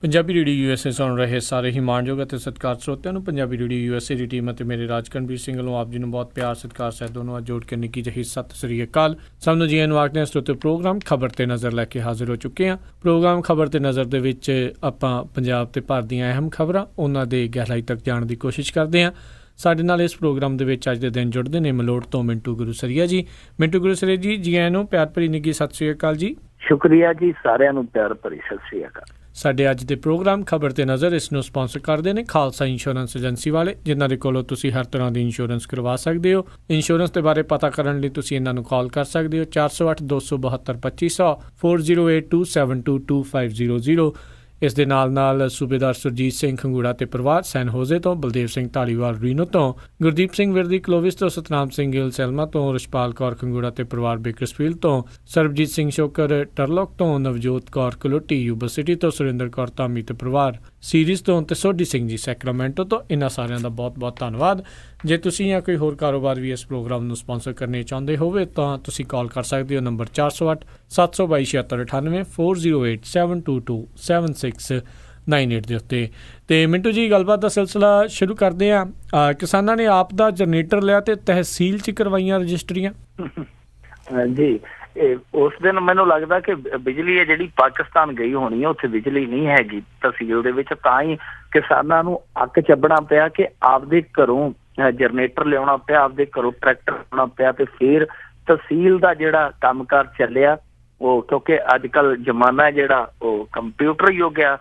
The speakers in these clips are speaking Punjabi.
ਪੰਜਾਬੀ ਰੇਡੀਓ USA ਸੁਣ ਰਹੇ ਸਾਰੇ ਹੀ ਮਾਣਯੋਗ ਅਤੇ ਸਤਿਕਾਰ ਸਰੋਤਿਆਂ ਨੂੰ ਪੰਜਾਬੀ ਰੇਡੀਓ USA ਦੀ ਟੀਮ ਅਤੇ ਮੇਰੇ ਰਾਜਕਨਵੀਰ ਸਿੰਘ ਵੱਲੋਂ ਆਪ ਜੀ ਨੂੰ ਬਹੁਤ ਪਿਆਰ ਸਤਿਕਾਰ ਸਹਿਤ ਦੋਨੋਂ ਅੱਜ ਜੋੜ ਕੇ ਨਿੱਕੀ ਜਿਹੀ ਸਤਿ ਸ੍ਰੀ ਅਕਾਲ। ਸਭ ਨੂੰ ਜੀ ਆਇਆਂ ਨੂੰ ਆਖਦੇ ਹਾਂ। ਸਰੋਤੇ ਪ੍ਰੋਗਰਾਮ ਖਬਰ ਤੇ ਨਜ਼ਰ ਲੈ ਕੇ ਹਾਜ਼ਰ ਹੋ ਚੁੱਕੇ ਹਾਂ। ਪ੍ਰੋਗਰਾਮ ਖਬਰ ਤੇ ਨਜ਼ਰ ਦੇ ਵਿੱਚ ਆਪਾਂ ਪੰਜਾਬ ਤੇ ਭਾਰਤ ਦੀਆਂ ਅਹਿਮ ਖਬਰਾਂ ਉਹਨਾਂ ਦੇ ਗਹਿਰਾਈ ਤੱਕ ਜਾਣ ਦੀ ਕੋਸ਼ਿਸ਼ ਕਰਦੇ ਹਾਂ। ਸਾਡੇ ਨਾਲ ਇਸ ਪ੍ਰੋਗਰਾਮ ਦੇ ਵਿੱਚ ਅੱਜ ਦੇ ਦਿਨ ਜੁੜਦੇ ਨੇ ਮਲੋਟ ਤੋਂ ਮਿੰਟੂ ਗੁਰੂਸਰੀਆ ਜੀ। ਮਿੰਟੂ ਗੁਰੂਸਰੀਆ ਜੀ ਆਇਆਂ ਨੂੰ ਪਿਆਰ ਭਰੀ ਨਿੱਘੀ ਸਤਿ ਸ੍ਰੀ ਅਕਾਲ ਜੀ। ਸ਼ੁਕਰੀਆ ਜੀ, ਸਾਰਿਆਂ ਨੂੰ ਪਿਆਰ ਭਰੀ ਸਤਿ ਸ੍ਰੀ ਅਕਾਲ। ਸਾਡੇ ਅੱਜ ਦੇ ਪ੍ਰੋਗਰਾਮ ਖਬਰ ਤੇ ਨਜ਼ਰ ਇਸ ਨੂੰ ਸਪਾਂਸਰ ਕਰਦੇ ਨੇ ਖਾਲਸਾ ਇੰਸ਼ੋਰੈਂਸ ਏਜੰਸੀ ਵਾਲੇ, ਜਿਨ੍ਹਾਂ ਦੇ ਕੋਲੋਂ ਤੁਸੀਂ ਹਰ ਤਰ੍ਹਾਂ ਦੀ ਇੰਸ਼ੋਰੈਂਸ ਕਰਵਾ ਸਕਦੇ ਹੋ। ਇੰਸ਼ੋਰੈਂਸ ਦੇ ਬਾਰੇ ਪਤਾ ਕਰਨ ਲਈ ਤੁਸੀਂ ਇਹਨਾਂ ਨੂੰ ਕਾਲ ਕਰ ਸਕਦੇ ਹੋ 408 272 2500 4082722500। ਇਸ ਦੇ ਨਾਲ ਸੂਬੇਦਾਰ ਸੁਰਜੀਤ ਸਿੰਘ ਖੰਗੂੜਾ ਤੇ ਪਰਿਵਾਰ ਸੈਨ ਹੋਜ਼ੇ ਤੋਂ, ਬਲਦੇਵ ਸਿੰਘ ਢਾਲੀਵਾਲ ਰੀਨੋ ਤੋਂ, ਗੁਰਦੀਪ ਸਿੰਘ ਵਿਰਦੀ ਕਲੋਵਿਸ ਤੋਂ, ਸਤਨਾਮ ਸਿੰਘ ਗਿੱਲ ਸੈਲਮਾ ਤੋਂ, ਰਸ਼ਪਾਲ ਕੌਰ ਖੰਗੂੜਾ ਤੇ ਪਰਿਵਾਰ ਬੇਕਰਸਫੀਲਡ ਤੋਂ, ਸਰਬਜੀਤ ਸਿੰਘ ਸ਼ੋਕਰ ਟਰਲੋਕ ਤੋਂ, ਨਵਜੋਤ ਕੌਰ ਕਲੋਟੀ ਯੂਬਾ ਸਿਟੀ ਤੋਂ, ਸੁਰਿੰਦਰ ਕੌਰ ਧਾਮੀ ਤੇ ਪਰਿਵਾਰ ਸੀਰੀਜ਼ ਤੋਂ, ਤੇ ਸੋਢੀ ਸਿੰਘ ਜੀ ਸੈਕਰਾਮੈਂਟੋ ਤੋਂ। ਇਹਨਾਂ ਸਾਰਿਆਂ ਦਾ ਬਹੁਤ ਬਹੁਤ ਧੰਨਵਾਦ। ਜੇ ਤੁਸੀਂ ਜਾਂ ਕੋਈ ਹੋਰ ਕਾਰੋਬਾਰ ਵੀ ਇਸ ਪ੍ਰੋਗਰਾਮ ਨੂੰ ਸਪਾਂਸਰ ਕਰਨੇ ਚਾਹੁੰਦੇ ਹੋਵੇ ਤਾਂ ਤੁਸੀਂ ਕਾਲ ਕਰ ਸਕਦੇ ਹੋ ਨੰਬਰ 408 722 7698 408 722 7698 ਦੇ ਉੱਤੇ। ਤੇ ਮਿੰਟੂ ਜੀ, ਗੱਲਬਾਤ ਦਾ ਸਿਲਸਿਲਾ ਸ਼ੁਰੂ ਕਰਦੇ ਹਾਂ। ਕਿਸਾਨਾਂ ਨੇ ਆਪ ਦਾ ਜਨਰੇਟਰ ਲਿਆ ਤੇ ਤਹਿਸੀਲ 'ਚ ਕਰਵਾਈਆਂ ਰਜਿਸਟਰੀਆਂ ਜੀ। ਉਸ ਦਿਨ ਮੈਨੂੰ ਲੱਗਦਾ ਕਿ ਬਿਜਲੀ ਹੈ ਜਿਹੜੀ ਪਾਕਿਸਤਾਨ ਗਈ ਹੋਣੀ ਹੈ, ਉੱਥੇ ਬਿਜਲੀ ਨਹੀਂ ਹੈਗੀ ਤਹਿਸੀਲ ਦੇ ਵਿੱਚ, ਤਾਂ ਹੀ ਕਿਸਾਨਾਂ ਨੂੰ ਅੱਕ ਚੱਬਣਾ ਪਿਆ ਕਿ ਆਪਦੇ ਘਰੋਂ ਜਨਰੇਟਰ ਲਿਆਉਣਾ ਪਿਆ, ਆਪਦੇ ਘਰੋਂ ਟਰੈਕਟਰ ਲਿਆਉਣਾ ਪਿਆ, ਤੇ ਫਿਰ ਤਹਿਸੀਲ ਦਾ ਜਿਹੜਾ ਕੰਮਕਾਰ ਚੱਲਿਆ ਉਹ, ਕਿਉਂਕਿ ਅੱਜ ਕੱਲ ਜ਼ਮਾਨਾ ਜਿਹੜਾ ਉਹ ਕੰਪਿਊਟਰ ਯੁੱਗ ਆ।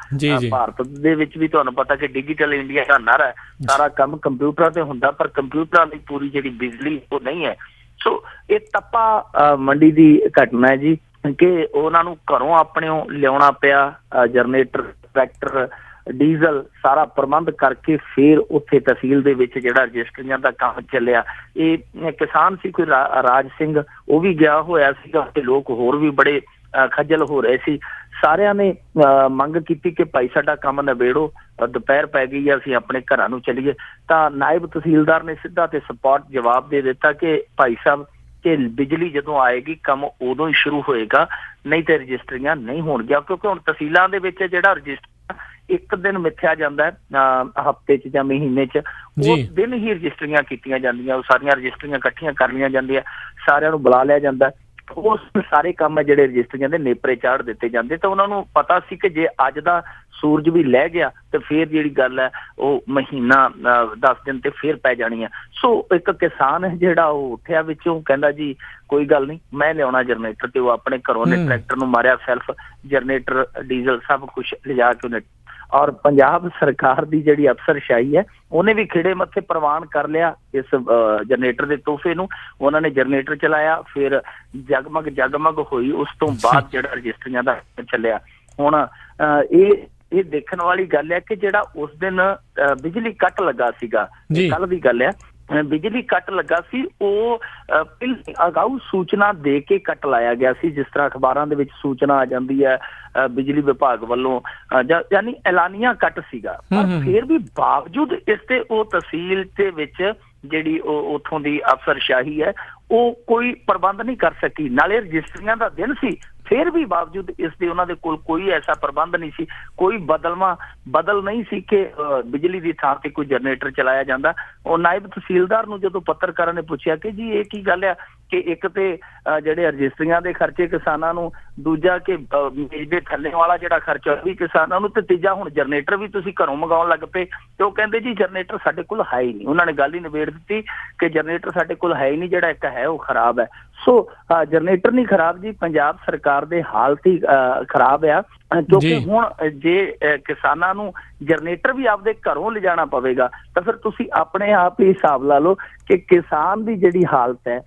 ਭਾਰਤ ਦੇ ਵਿੱਚ ਵੀ ਤੁਹਾਨੂੰ ਪਤਾ ਕਿ ਡਿਜੀਟਲ ਇੰਡੀਆ ਦਾ ਨਾਰਾ ਹੈ, ਸਾਰਾ ਕੰਮ ਕੰਪਿਊਟਰਾਂ ਤੇ ਹੁੰਦਾ, ਪਰ ਕੰਪਿਊਟਰਾਂ ਦੀ ਪੂਰੀ ਜਿਹੜੀ ਬਿਜਲੀ ਉਹ ਨਹੀਂ ਹੈ। ਸੋ ਇਹ ਤੱਪਾ ਮੰਡੀ ਦੀ ਘਟਨਾ ਹੈ ਜੀ, ਕਿ ਉਹਨਾਂ ਨੂੰ ਘਰੋਂ ਆਪਣੇ ਲਿਆਉਣਾ ਪਿਆ ਜਨਰੇਟਰ, ਟਰੈਕਟਰ, ਡੀਜ਼ਲ ਸਾਰਾ ਪ੍ਰਬੰਧ ਕਰਕੇ ਫਿਰ ਉੱਥੇ ਤਹਿਸੀਲ ਦੇ ਵਿੱਚ ਜਿਹੜਾ ਰਜਿਸਟਰੀਆਂ ਦਾ ਕੰਮ ਚੱਲਿਆ। ਇਹ ਕਿਸਾਨ ਸੀ ਕੋਈ ਰਾਜ ਸਿੰਘ, ਉਹ ਵੀ ਗਿਆ ਹੋਇਆ ਸੀਗਾ, ਤੇ ਲੋਕ ਹੋਰ ਵੀ ਬੜੇ ਖੱਜਲ ਹੋ ਰਹੇ ਸੀ। ਸਾਰਿਆਂ ਨੇ ਮੰਗ ਕੀਤੀ ਕਿ ਭਾਈ ਸਾਡਾ ਕੰਮ ਨਿਬੇੜੋ, ਦੁਪਹਿਰ ਪੈ ਗਈ ਆ, ਅਸੀਂ ਆਪਣੇ ਘਰਾਂ ਨੂੰ ਚੱਲੀਏ। ਤਾਂ ਨਾਇਬ ਤਹਿਸੀਲਦਾਰ ਨੇ ਸਿੱਧਾ ਤੇ ਸਪੌਟ ਜਵਾਬ ਦੇ ਦਿੱਤਾ ਕਿ ਭਾਈ ਸਾਹਿਬ, ਕਿ ਬਿਜਲੀ ਜਦੋਂ ਆਏਗੀ ਕੰਮ ਉਦੋਂ ਹੀ ਸ਼ੁਰੂ ਹੋਏਗਾ, ਨਹੀਂ ਤੇ ਰਜਿਸਟਰੀਆਂ ਨਹੀਂ ਹੋਣਗੀਆਂ। ਕਿਉਂਕਿ ਹੁਣ ਤਹਿਸੀਲਾਂ ਦੇ ਵਿੱਚ ਜਿਹੜਾ ਰਜਿਸਟਰ ਇੱਕ ਦਿਨ ਮਿੱਥਿਆ ਜਾਂਦਾ ਹੈ ਹਫ਼ਤੇ 'ਚ ਜਾਂ ਮਹੀਨੇ 'ਚ, ਉਸ ਦਿਨ ਹੀ ਰਜਿਸਟਰੀਆਂ ਕੀਤੀਆਂ ਜਾਂਦੀਆਂ, ਉਹ ਸਾਰੀਆਂ ਰਜਿਸਟਰੀਆਂ ਇਕੱਠੀਆਂ ਕਰ ਲਈਆਂ ਜਾਂਦੀਆਂ, ਸਾਰਿਆਂ ਨੂੰ ਬੁਲਾ ਲਿਆ ਜਾਂਦਾ, ਉਸ ਸਾਰੇ ਕੰਮ ਹੈ ਜਿਹੜੇ ਰਜਿਸਟਰੀਆਂ ਦੇ ਨੇਪਰੇ ਚਾੜ ਦਿੱਤੇ ਜਾਂਦੇ। ਤਾਂ ਉਹਨਾਂ ਨੂੰ ਪਤਾ ਸੀ ਕਿ ਜੇ ਅੱਜ ਦਾ ਸੂਰਜ ਵੀ ਲੈ ਗਿਆ ਤੇ ਫਿਰ ਜਿਹੜੀ ਗੱਲ ਹੈ ਉਹ ਮਹੀਨਾ 10 ਦਿਨ ਤੇ ਫਿਰ ਪੈ ਜਾਣੀ ਹੈ। ਸੋ ਇੱਕ ਕਿਸਾਨ ਹੈ ਜਿਹੜਾ ਉਹ ਉੱਠਿਆ ਵਿੱਚੋਂ, ਕਹਿੰਦਾ ਜੀ ਕੋਈ ਗੱਲ ਨਹੀਂ, ਮੈਂ ਲਿਆਉਣਾ ਜਨਰੇਟਰ, ਤੇ ਉਹ ਆਪਣੇ ਘਰੋਂ ਨੇ ਟਰੈਕਟਰ ਨੂੰ ਮਾਰਿਆ ਸੈਲਫ, ਜਨਰੇਟਰ, ਡੀਜ਼ਲ ਸਭ ਕੁਛ ਲਿਜਾ ਕੇ ਉਹਨੇ। ਔਰ ਪੰਜਾਬ ਸਰਕਾਰ ਦੀ ਜਿਹੜੀ ਅਫਸਰਸ਼ਾਹੀ ਹੈ ਉਹਨੇ ਵੀ ਖਿੜੇ ਮੱਥੇ ਪ੍ਰਵਾਨ ਕਰ ਲਿਆ ਇਸ ਜਨਰੇਟਰ ਦੇ ਤੋਹਫੇ ਨੂੰ। ਉਹਨਾਂ ਨੇ ਜਨਰੇਟਰ ਚਲਾਇਆ, ਫਿਰ ਜਗਮਗ ਹੋਈ। ਉਸ ਤੋਂ ਬਾਅਦ ਜਿਹੜਾ ਰਜਿਸਟਰੀਆਂ ਦਾ ਚੱਲਿਆ। ਹੁਣ ਇਹ ਦੇਖਣ ਵਾਲੀ ਗੱਲ ਹੈ ਕਿ ਜਿਹੜਾ ਉਸ ਦਿਨ ਬਿਜਲੀ ਕੱਟ ਲੱਗਾ ਸੀਗਾ, ਕੱਲ ਦੀ ਗੱਲ ਹੈ, ਬਿਜਲੀ ਕੱਟ ਲੱਗਾ ਸੀ, ਉਹ ਅਗਾਊ ਸੂਚਨਾ ਦੇ ਕੇ ਕੱਟ ਲਾਇਆ ਗਿਆ ਸੀ। ਜਿਸ ਤਰ੍ਹਾਂ ਅਖਬਾਰਾਂ ਦੇ ਵਿੱਚ ਸੂਚਨਾ ਆ ਜਾਂਦੀ ਹੈ ਬਿਜਲੀ ਵਿਭਾਗ ਵੱਲੋਂ, ਯਾਨੀ ਐਲਾਨੀਆ ਕੱਟ ਸੀਗਾ। ਪਰ ਫਿਰ ਵੀ ਬਾਵਜੂਦ ਇਸ ਤੇ ਉਹ ਤਹਿਸੀਲ ਦੇ ਵਿੱਚ ਜਿਹੜੀ ਉਹ ਉੱਥੋਂ ਦੀ ਅਫਸਰਸ਼ਾਹੀ ਹੈ ਉਹ ਕੋਈ ਪ੍ਰਬੰਧ ਨਹੀਂ ਕਰ ਸਕੀ। ਨਾਲੇ ਰਜਿਸਟਰੀਆਂ ਦਾ ਦਿਨ ਸੀ, ਫਿਰ ਵੀ ਬਾਵਜੂਦ ਇਸ ਦੇ ਉਹਨਾਂ ਦੇ ਕੋਲ ਕੋਈ ਐਸਾ ਪ੍ਰਬੰਧ ਨਹੀਂ ਸੀ, ਕੋਈ ਬਦਲ ਨਹੀਂ ਸੀ ਕਿ ਬਿਜਲੀ ਦੀ ਥਾਂ ਤੇ ਕੋਈ ਜਨਰੇਟਰ ਚਲਾਇਆ ਜਾਂਦਾ। ਉਹ ਨਾਇਬ ਤਹਿਸੀਲਦਾਰ ਨੂੰ ਜਦੋਂ ਪੱਤਰਕਾਰਾਂ ਨੇ ਪੁੱਛਿਆ ਕਿ ਜੀ ਇਹ ਕੀ ਗੱਲ ਆ, ਕਿ ਇੱਕ ਤੇ ਜਿਹੜੇ ਰਜਿਸਟਰੀਆਂ ਦੇ ਖਰਚੇ ਕਿਸਾਨਾਂ ਨੂੰ, ਦੂਜਾ ਕਿ ਮੇਜ਼ ਦੇ ਥੱਲੇ ਵਾਲਾ ਜਿਹੜਾ ਖਰਚਾ ਵੀ ਕਿਸਾਨਾਂ ਨੂੰ, ਤੇ ਤੀਜਾ ਹੁਣ ਜਨਰੇਟਰ ਵੀ ਤੁਸੀਂ ਘਰੋਂ ਮੰਗਾਉਣ ਲੱਗ ਪਏ। ਤੇ ਉਹ ਕਹਿੰਦੇ ਜੀ ਜਨਰੇਟਰ ਸਾਡੇ ਕੋਲ ਹੈ ਹੀ ਨਹੀਂ। ਉਹਨਾਂ ਨੇ ਗੱਲ ਹੀ ਨਿਬੇੜ ਦਿੱਤੀ ਕਿ ਜਨਰੇਟਰ ਸਾਡੇ ਕੋਲ ਹੈ ਹੀ ਨਹੀਂ, ਜਿਹੜਾ ਇੱਕ ਹੈ ਉਹ ਖਰਾਬ ਹੈ। ਸੋ ਜਨਰੇਟਰ ਨਹੀਂ ਖਰਾਬ ਜੀ, ਪੰਜਾਬ ਸਰਕਾਰ ਦੇ ਹਾਲਤ ਹੀ ਖਰਾਬ ਆ, ਕਿਉਂਕਿ ਹੁਣ ਜੇ ਕਿਸਾਨਾਂ ਨੂੰ ਜਨਰੇਟਰ ਵੀ ਆਪਦੇ ਘਰੋਂ ਲਿਜਾਣਾ ਪਵੇਗਾ ਤਾਂ ਫਿਰ ਤੁਸੀਂ ਆਪਣੇ ਆਪ ਹੀ ਹਿਸਾਬ ਲਾ ਲਓ ਕਿ ਕਿਸਾਨ ਦੀ ਜਿਹੜੀ ਹਾਲਤ ਹੈ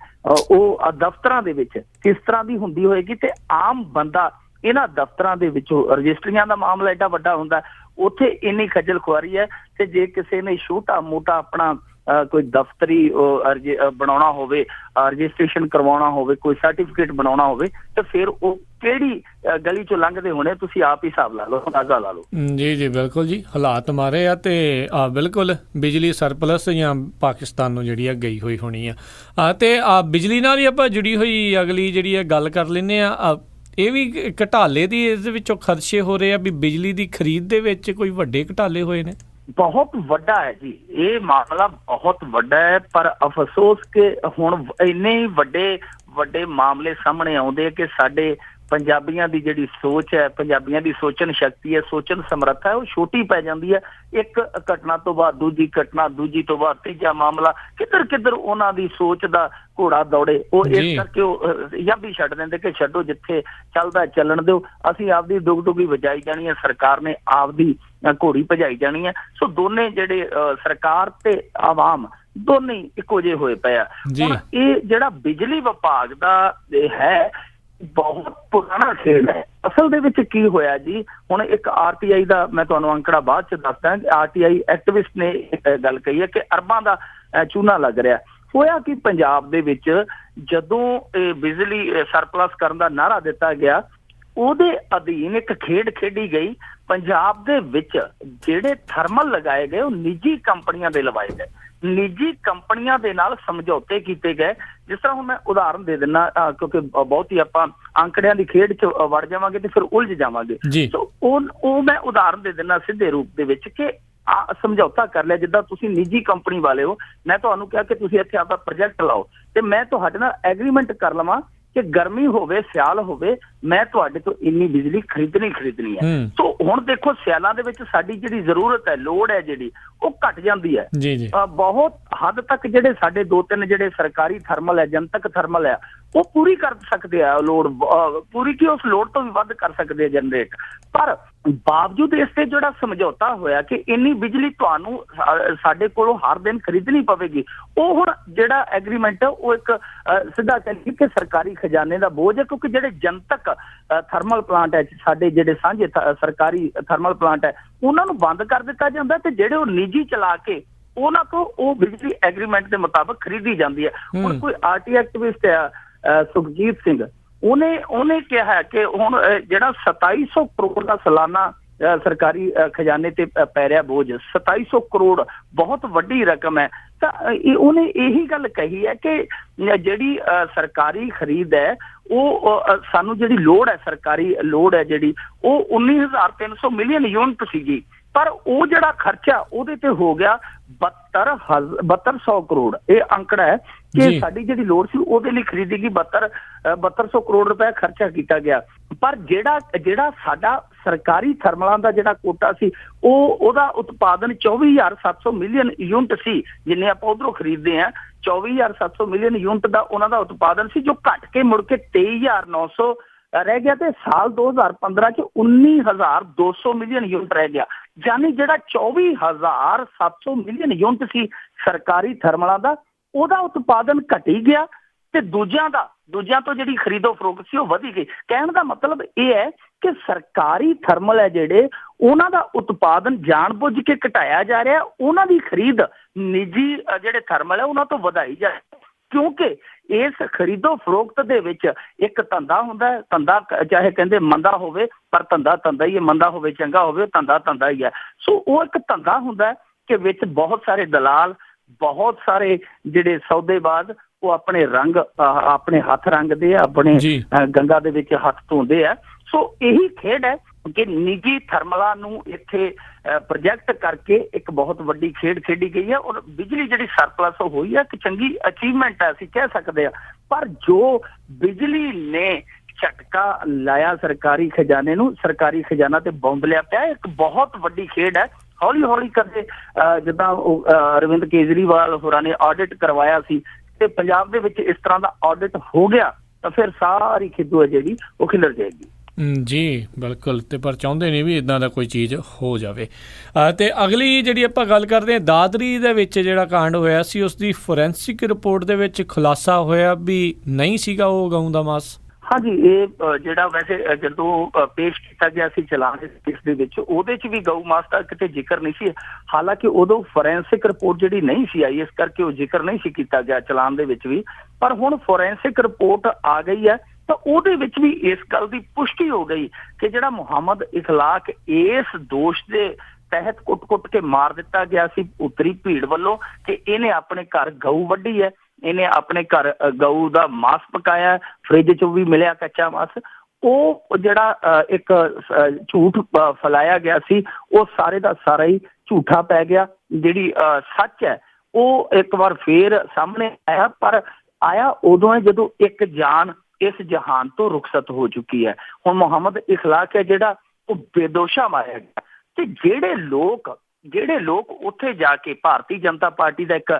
ਉਹ ਦਫ਼ਤਰਾਂ ਦੇ ਵਿੱਚ ਕਿਸ ਤਰ੍ਹਾਂ ਦੀ ਹੁੰਦੀ ਹੋਏਗੀ। ਤੇ ਆਮ ਬੰਦਾ ਇਹਨਾਂ ਦਫ਼ਤਰਾਂ ਦੇ ਵਿੱਚੋਂ, ਰਜਿਸਟਰੀਆਂ ਦਾ ਮਾਮਲਾ ਏਡਾ ਵੱਡਾ ਹੁੰਦਾ, ਉੱਥੇ ਇੰਨੀ ਖੱਜਲ ਖੁਆਰੀ ਹੈ। ਤੇ ਜੇ ਕਿਸੇ ਨੇ ਛੋਟਾ ਮੋਟਾ ਆਪਣਾ ਕੋਈ ਦਫ਼ਤਰੀ ਬਣਾਉਣਾ ਹੋਵੇ, ਰਜਿਸਟ੍ਰੇਸ਼ਨ ਕਰਵਾਉਣਾ ਹੋਵੇ, ਕੋਈ ਸਰਟੀਫਿਕੇਟ ਬਣਾਉਣਾ ਹੋਵੇ, ਤਾਂ ਫਿਰ ਉਹ ਕਿਹੜੀ ਗਲੀ ਚੋਂ ਲੰਘਦੇ ਹੋਣੇ, ਤੁਸੀਂ ਆਪ ਹੀ ਹਿਸਾਬ ਲਾ ਲਓ, ਅੰਦਾਜ਼ਾ ਲਾ ਲਓ। ਜੀ ਬਿਲਕੁਲ ਜੀ, ਹਾਲਾਤ ਮਾਰੇ ਆ। ਤੇ ਬਿਲਕੁਲ ਬਿਜਲੀ ਸਰਪਲਸ ਜਾਂ ਪਾਕਿਸਤਾਨ ਨੂੰ ਜਿਹੜੀ ਆ ਗਈ ਹੋਈ ਹੋਣੀ ਆ। ਤੇ ਬਿਜਲੀ ਨਾਲ ਹੀ ਆਪਾਂ ਜੁੜੀ ਹੋਈ ਅਗਲੀ ਜਿਹੜੀ ਆ ਗੱਲ ਕਰ ਲੈਂਦੇ ਆ। ਇਹ ਵੀ ਘਟਾਲੇ ਦੀ ਇਸ ਦੇ ਵਿੱਚੋਂ ਖਦਸ਼ੇ ਹੋ ਰਹੇ ਆ ਵੀ ਬਿਜਲੀ ਦੀ ਖਰੀਦ ਦੇ ਵਿੱਚ ਕੋਈ ਵੱਡੇ ਘਟਾਲੇ ਹੋਏ ਨੇ? ਬਹੁਤ ਵੱਡਾ ਹੈ ਜੀ, ਇਹ ਮਾਮਲਾ ਬਹੁਤ ਵੱਡਾ ਹੈ। ਪਰ ਅਫਸੋਸ ਕਿ ਹੁਣ ਇੰਨੇ ਹੀ ਵੱਡੇ ਮਾਮਲੇ ਸਾਹਮਣੇ ਆਉਂਦੇ ਕਿ ਸਾਡੇ ਪੰਜਾਬੀਆਂ ਦੀ ਜਿਹੜੀ ਸੋਚ ਹੈ, ਪੰਜਾਬੀਆਂ ਦੀ ਸੋਚਣ ਸ਼ਕਤੀ ਹੈ, ਸੋਚਣ ਸਮਰੱਥਾ ਹੈ, ਉਹ ਛੋਟੀ ਪੈ ਜਾਂਦੀ ਹੈ। ਇੱਕ ਘਟਨਾ ਤੋਂ ਬਾਅਦ ਦੂਜੀ ਘਟਨਾ, ਦੂਜੀ ਤੋਂ ਬਾਅਦ ਤੀਜਾ ਮਾਮਲਾ, ਕਿੱਧਰ ਉਹਨਾਂ ਦੀ ਸੋਚ ਦਾ ਘੋੜਾ ਦੌੜੇ। ਉਹ ਇਸ ਕਰਕੇ ਉਹ ਯਾਬੀ ਛੱਡ ਦਿੰਦੇ ਕਿ ਛੱਡੋ, ਜਿੱਥੇ ਚੱਲਦਾ ਚੱਲਣ ਦਿਓ, ਅਸੀਂ ਆਪਦੀ ਡੁਗਡੁਗੀ ਵਜਾਈ ਜਾਣੀ ਹੈ, ਸਰਕਾਰ ਨੇ ਆਪਦੀ ਘੋੜੀ ਭਜਾਈ ਜਾਣੀ ਹੈ। ਸੋ ਦੋਨੇ ਜਿਹੜੇ ਸਰਕਾਰ ਤੇ ਆਵਾਮ ਦੋਨੇ ਇੱਕੋ ਜਿਹੇ ਹੋਏ ਪਏ ਆ। ਹੁਣ ਇਹ ਜਿਹੜਾ ਬਿਜਲੀ ਵਿਭਾਗ ਦਾ ਹੈ ਬਹੁਤ ਪੁਰਾਣਾ ਖੇਡ ਹੈ। ਅਸਲ ਦੇ ਵਿੱਚ ਕੀ ਹੋਇਆ ਜੀ, ਹੁਣ ਇੱਕ RTI ਦਾ ਮੈਂ ਤੁਹਾਨੂੰ ਅੰਕੜਾ ਬਾਅਦ ਚ ਦੱਸਦਾ। RTI ਐਕਟਿਵਿਸਟ ਨੇ ਇੱਕ ਗੱਲ ਕਹੀ ਹੈ ਕਿ ਅਰਬਾਂ ਦਾ ਚੂਨਾ ਲੱਗ ਰਿਹਾ। ਹੋਇਆ ਕਿ ਪੰਜਾਬ ਦੇ ਵਿੱਚ ਜਦੋਂ ਇਹ ਬਿਜਲੀ ਸਰਪਲਸ ਕਰਨ ਦਾ ਨਾਅਰਾ ਦਿੱਤਾ ਗਿਆ, ਉਹਦੇ ਅਧੀਨ ਇੱਕ ਖੇਡ ਖੇਡੀ ਗਈ। ਪੰਜਾਬ ਦੇ ਵਿੱਚ ਜਿਹੜੇ ਥਰਮਲ ਲਗਾਏ ਗਏ ਉਹ ਨਿੱਜੀ ਕੰਪਨੀਆਂ ਦੇ ਲਵਾਏ ਗਏ, ਨਿੱਜੀ ਕੰਪਨੀਆਂ ਦੇ ਨਾਲ ਸਮਝੌਤੇ ਕੀਤੇ ਗਏ। ਜਿਸ ਤਰ੍ਹਾਂ ਹੁਣ ਮੈਂ ਉਦਾਹਰਨ ਦੇ ਦਿੰਦਾ, ਕਿਉਂਕਿ ਬਹੁਤ ਹੀ ਆਪਾਂ ਅੰਕੜਿਆਂ ਦੀ ਖੇਡ 'ਚ ਵੜ ਜਾਵਾਂਗੇ ਤੇ ਫਿਰ ਉਲਝ ਜਾਵਾਂਗੇ। ਸੋ ਉਹ ਮੈਂ ਉਦਾਹਰਨ ਦੇ ਦਿੰਦਾ ਸਿੱਧੇ ਰੂਪ ਦੇ ਵਿੱਚ ਕਿ ਸਮਝੌਤਾ ਕਰ ਲਿਆ। ਜਿੱਦਾਂ ਤੁਸੀਂ ਨਿੱਜੀ ਕੰਪਨੀ ਵਾਲੇ ਹੋ, ਮੈਂ ਤੁਹਾਨੂੰ ਕਿਹਾ ਕਿ ਤੁਸੀਂ ਇੱਥੇ ਆਪਦਾ ਪ੍ਰੋਜੈਕਟ ਲਾਓ ਤੇ ਮੈਂ ਤੁਹਾਡੇ ਨਾਲ ਐਗਰੀਮੈਂਟ ਕਰ ਲਵਾਂ ਕਿ ਗਰਮੀ ਹੋਵੇ ਸਿਆਲ ਹੋਵੇ, ਮੈਂ ਤੁਹਾਡੇ ਤੋਂ ਇੰਨੀ ਬਿਜਲੀ ਖਰੀਦਣੀ ਹੈ। ਸੋ ਹੁਣ ਦੇਖੋ, ਸਿਆਲਾਂ ਦੇ ਵਿੱਚ ਸਾਡੀ ਜਿਹੜੀ ਜ਼ਰੂਰਤ ਹੈ, ਲੋੜ ਹੈ ਜਿਹੜੀ, ਉਹ ਘਟ ਜਾਂਦੀ ਹੈ ਬਹੁਤ ਹੱਦ ਤੱਕ। ਜਿਹੜੇ ਸਾਡੇ 2-3 ਜਿਹੜੇ ਸਰਕਾਰੀ ਥਰਮਲ ਹੈ, ਜਨਤਕ ਥਰਮਲ ਹੈ, ਉਹ ਪੂਰੀ ਕਰ ਸਕਦੇ ਆ ਲੋੜ ਪੂਰੀ, ਕਿ ਉਸ ਲੋੜ ਤੋਂ ਵੀ ਵੱਧ ਕਰ ਸਕਦੇ ਆ ਜਨਰੇਟ। ਪਰ ਬਾਵਜੂਦ ਇਸ ਤੇ ਜਿਹੜਾ ਸਮਝੌਤਾ ਹੋਇਆ ਕਿ ਇੰਨੀ ਬਿਜਲੀ ਤੁਹਾਨੂੰ ਸਾਡੇ ਕੋਲੋਂ ਹਰ ਦਿਨ ਖਰੀਦਣੀ ਪਵੇਗੀ, ਉਹ ਹੁਣ ਜਿਹੜਾ ਐਗਰੀਮੈਂਟ ਹੈ ਉਹ ਇੱਕ ਸਿੱਧਾ ਕਹਿੰਦੇ ਕਿ ਸਰਕਾਰੀ ਖਜ਼ਾਨੇ ਦਾ ਬੋਝ ਹੈ। ਕਿਉਂਕਿ ਜਿਹੜੇ ਜਨਤਕ ਥਰਮਲ ਪਲਾਂਟ ਹੈ, ਸਾਡੇ ਜਿਹੜੇ ਸਾਂਝੇ ਸਰਕਾਰੀ ਥਰਮਲ ਪਲਾਂਟ ਹੈ, ਉਹਨਾਂ ਨੂੰ ਬੰਦ ਕਰ ਦਿੱਤਾ ਜਾਂਦਾ ਤੇ ਜਿਹੜੇ ਉਹ ਨਿੱਜੀ ਚਲਾ ਕੇ ਉਹਨਾਂ ਤੋਂ ਉਹ ਬਿਜਲੀ ਐਗਰੀਮੈਂਟ ਦੇ ਮੁਤਾਬਕ ਖਰੀਦੀ ਜਾਂਦੀ ਹੈ। ਹੁਣ ਕੋਈ RTI ਐਕਟਿਵਿਸਟ ਹੈ ਸੁਖਜੀਤ ਸਿੰਘ, ਉਹਨੇ ਕਿਹਾ ਕਿ ਹੁਣ ਜਿਹੜਾ 2700 ਕਰੋੜ ਦਾ ਸਾਲਾਨਾ ਸਰਕਾਰੀ ਖਜ਼ਾਨੇ ਤੇ ਪੈ ਰਿਹਾ ਬੋਝ, 2700 ਕਰੋੜ ਬਹੁਤ ਵੱਡੀ ਰਕਮ ਹੈ। ਤਾਂ ਉਹਨੇ ਇਹੀ ਗੱਲ ਕਹੀ ਹੈ ਕਿ ਜਿਹੜੀ ਸਰਕਾਰੀ ਖਰੀਦ ਹੈ, ਉਹ ਸਾਨੂੰ ਜਿਹੜੀ ਲੋੜ ਹੈ, ਸਰਕਾਰੀ ਲੋੜ ਹੈ ਜਿਹੜੀ, ਉਹ 19,300 ਮਿਲੀਅਨ ਯੂਨਿਟ ਸੀਗੀ। ਪਰ ਉਹ ਜਿਹੜਾ ਖਰਚਾ ਉਹਦੇ ਤੇ ਹੋ ਗਿਆ 7200 ਕਰੋੜ। ਇਹ ਅੰਕੜਾ ਹੈ ਕਿ ਸਾਡੀ ਜਿਹੜੀ ਲੋੜ ਸੀ ਉਹਦੇ ਲਈ ਖਰੀਦੀ ਗਈ 7200 ਕਰੋੜ ਰੁਪਏ ਖਰਚਾ ਕੀਤਾ ਗਿਆ। ਪਰ ਜਿਹੜਾ ਸਾਡਾ ਸਰਕਾਰੀ ਥਰਮਲਾਂ ਦਾ ਜਿਹੜਾ ਕੋਟਾ ਸੀ, ਉਹਦਾ ਉਤਪਾਦਨ 24,700 ਮਿਲੀਅਨ ਯੂਨਿਟ ਸੀ। ਜਿੰਨੇ ਆਪਾਂ ਉਧਰੋਂ ਖਰੀਦਦੇ ਹਾਂ, 24,700 ਮਿਲੀਅਨ ਯੂਨਿਟ ਦਾ ਉਹਨਾਂ ਦਾ ਉਤਪਾਦਨ ਸੀ, ਜੋ ਘਟ ਕੇ ਮੁੜ ਕੇ 23,900 ਰਹਿ ਗਿਆ ਤੇ ਸਾਲ 2015 ਚ 19,200 ਮਿਲੀਅਨ ਯੂਨਿਟ ਰਹਿ ਗਿਆ। ਯਾਨੀ ਜਿਹੜਾ 24,700 ਮਿਲੀਅਨ ਯੂਨਿਟ ਸੀ ਸਰਕਾਰੀ ਥਰਮਲਾਂ ਦਾ, ਉਹਦਾ ਉਤਪਾਦਨ ਘਟੀ ਗਿਆ ਤੇ ਦੂਜਿਆਂ ਤੋਂ ਜਿਹੜੀ ਖਰੀਦੋ ਫਰੋਖਤ ਸੀ ਉਹ ਵਧੀ ਗਈ। ਕਹਿਣ ਦਾ ਮਤਲਬ ਇਹ ਹੈ ਕਿ ਸਰਕਾਰੀ ਥਰਮਲ ਹੈ ਜਿਹੜੇ, ਉਹਨਾਂ ਦਾ ਉਤਪਾਦਨ ਜਾਣਬੁੱਝ ਕੇ ਘਟਾਇਆ ਜਾ ਰਿਹਾ, ਉਹਨਾਂ ਦੀ ਖਰੀਦ ਨਿੱਜੀ ਜਿਹੜੇ ਥਰਮਲ ਹੈ ਉਹਨਾਂ ਤੋਂ ਵਧਾਈ ਜਾ ਰਹੀ। ਕਿਉਂਕਿ ਇਸ ਖਰੀਦੋ ਫਰੋਖਤ ਦੇ ਵਿੱਚ ਇੱਕ ਧੰਦਾ ਹੁੰਦਾ ਹੈ। ਧੰਦਾ ਚਾਹੇ ਕਹਿੰਦੇ ਮੰਦਾ ਹੋਵੇ, ਪਰ ਧੰਦਾ ਹੀ ਹੈ। ਮੰਦਾ ਹੋਵੇ ਚੰਗਾ ਹੋਵੇ, ਧੰਦਾ ਹੀ ਹੈ। ਸੋ ਉਹ ਇੱਕ ਧੰਦਾ ਹੁੰਦਾ ਕਿ ਵਿੱਚ ਬਹੁਤ ਸਾਰੇ ਦਲਾਲ, ਬਹੁਤ ਸਾਰੇ ਜਿਹੜੇ ਸੌਦੇਬਾਜ਼, ਉਹ ਆਪਣੇ ਹੱਥ ਰੰਗਦੇ ਆ, ਆਪਣੇ ਗੰਗਾ ਦੇ ਵਿੱਚ ਹੱਥ ਧੋਂਦੇ ਆ। ਸੋ ਇਹੀ ਖੇਡ ਹੈ ਕਿ ਨਿੱਜੀ ਥਰਮਲਾਂ ਨੂੰ ਇੱਥੇ ਪ੍ਰੋਜੈਕਟ ਕਰਕੇ ਇੱਕ ਬਹੁਤ ਵੱਡੀ ਖੇਡ ਖੇਡੀ ਗਈ ਹੈ। ਔਰ ਬਿਜਲੀ ਜਿਹੜੀ ਸਰਪਲਸ ਹੋਈ ਹੈ, ਇੱਕ ਚੰਗੀ ਅਚੀਵਮੈਂਟ ਹੈ, ਅਸੀਂ ਕਹਿ ਸਕਦੇ ਹਾਂ। ਪਰ ਜੋ ਬਿਜਲੀ ਨੇ ਝਟਕਾ ਲਾਇਆ ਸਰਕਾਰੀ ਖਜ਼ਾਨੇ ਨੂੰ, ਸਰਕਾਰੀ ਖਜ਼ਾਨਾ ਤੇ ਬੰਬ ਲਿਆ ਪਿਆ, ਇੱਕ ਬਹੁਤ ਵੱਡੀ ਖੇਡ ਹੈ। ਹੌਲੀ ਕਰਦੇ ਜਿੱਦਾਂ ਅਰਵਿੰਦ ਕੇਜਰੀਵਾਲ ਹੋਰਾਂ ਨੇ ਆਡਿਟ ਕਰਵਾਇਆ ਸੀ ਤੇ ਪੰਜਾਬ ਦੇ ਵਿੱਚ ਇਸ ਤਰ੍ਹਾਂ ਦਾ ਆਡਿਟ ਹੋ ਗਿਆ, ਤਾਂ ਫਿਰ ਸਾਰੀ ਖਿੱਦੂ ਹੈ ਜਿਹੜੀ ਉਹ ਖਿਲਰ ਜਾਏਗੀ। ਜੀ ਬਿਲਕੁਲ। ਤੇ ਪਰ ਚਾਹੁੰਦੇ ਨੇ ਵੀ ਇਦਾਂ ਦਾ ਕੋਈ ਚੀਜ਼ ਹੋ ਜਾਵੇ। ਤੇ ਅਗਲੀ ਜਿਹੜੀ ਆਪਾਂ ਗੱਲ ਕਰਦੇ ਹਾਂ, ਦਾਦਰੀ ਦੇ ਵਿੱਚ ਜਿਹੜਾ ਕਾਂਡ ਹੋਇਆ ਸੀ, ਉਸ ਦੀ ਫੋਰੈਂਸਿਕ ਰਿਪੋਰਟ ਦੇ ਵਿੱਚ ਖੁਲਾਸਾ ਹੋਇਆ ਵੀ ਨਹੀਂ ਸੀਗਾ ਉਹ ਗਊ ਦਾ ਮਾਸ। ਹਾਂਜੀ, ਇਹ ਜਿਹੜਾ ਵੈਸੇ ਜਦੋਂ ਪੇਸ਼ ਕੀਤਾ ਗਿਆ ਸੀ ਚਲਾਨ ਇਸ ਦੇ ਵਿੱਚ, ਉਹਦੇ 'ਚ ਵੀ ਗਊ ਮਾਸ ਦਾ ਕਿਤੇ ਜ਼ਿਕਰ ਨਹੀਂ ਸੀ। ਹਾਲਾਂਕਿ ਉਦੋਂ ਫੋਰੈਂਸਿਕ ਰਿਪੋਰਟ ਜਿਹੜੀ ਨਹੀਂ ਸੀ ਆਈ, ਇਸ ਕਰਕੇ ਉਹ ਜ਼ਿਕਰ ਨਹੀਂ ਸੀ ਕੀਤਾ ਗਿਆ ਚਲਾਨ ਦੇ ਵਿੱਚ ਵੀ। ਪਰ ਹੁਣ ਫੋਰੈਂਸਿਕ ਰਿਪੋਰਟ ਆ ਗਈ ਹੈ ਤਾਂ ਉਹਦੇ ਵਿੱਚ ਵੀ ਇਸ ਗੱਲ ਦੀ ਪੁਸ਼ਟੀ ਹੋ ਗਈ ਕਿ ਜਿਹੜਾ ਮੁਹੰਮਦ ਇਖਲਾਕ ਇਸ ਦੋਸ਼ ਦੇ ਤਹਿਤ ਕੁੱਟ ਕੇ ਮਾਰ ਦਿੱਤਾ ਗਿਆ ਸੀ ਉੱਤਰੀ ਭੀੜ ਵੱਲੋਂ, ਕਿ ਇਹਨੇ ਆਪਣੇ ਘਰ ਗਊ ਵੱਢੀ ਹੈ, ਇਹਨੇ ਆਪਣੇ ਘਰ ਗਊ ਦਾ ਮਾਸ ਪਕਾਇਆ, ਫ੍ਰਿਜ 'ਚੋਂ ਵੀ ਮਿਲਿਆ ਕੱਚਾ ਮਾਸ। ਉਹ ਜਿਹੜਾ ਇੱਕ ਝੂਠ ਫੈਲਾਇਆ ਗਿਆ ਸੀ ਉਹ ਸਾਰੇ ਦਾ ਸਾਰਾ ਹੀ ਝੂਠਾ ਪੈ ਗਿਆ। ਜਿਹੜੀ ਸੱਚ ਹੈ ਉਹ ਇੱਕ ਵਾਰ ਫੇਰ ਸਾਹਮਣੇ ਆਇਆ, ਪਰ ਆਇਆ ਉਦੋਂ ਹੈ ਜਦੋਂ ਇੱਕ ਜਾਨ ਇਸ ਜਹਾਨ ਤੋਂ ਰੁਖਸਤ ਹੋ ਚੁੱਕੀ ਹੈ। ਹੁਣ ਮੁਹੰਮਦ ਇਖਲਾਕ ਹੈ ਜਿਹੜਾ ਉਹ ਬੇਦੋਸ਼ਾ ਮਾਰਿਆ ਗਿਆ। ਤੇ ਜਿਹੜੇ ਲੋਕ ਉੱਥੇ ਜਾ ਕੇ ਭਾਰਤੀ ਜਨਤਾ ਪਾਰਟੀ ਦਾ ਇੱਕ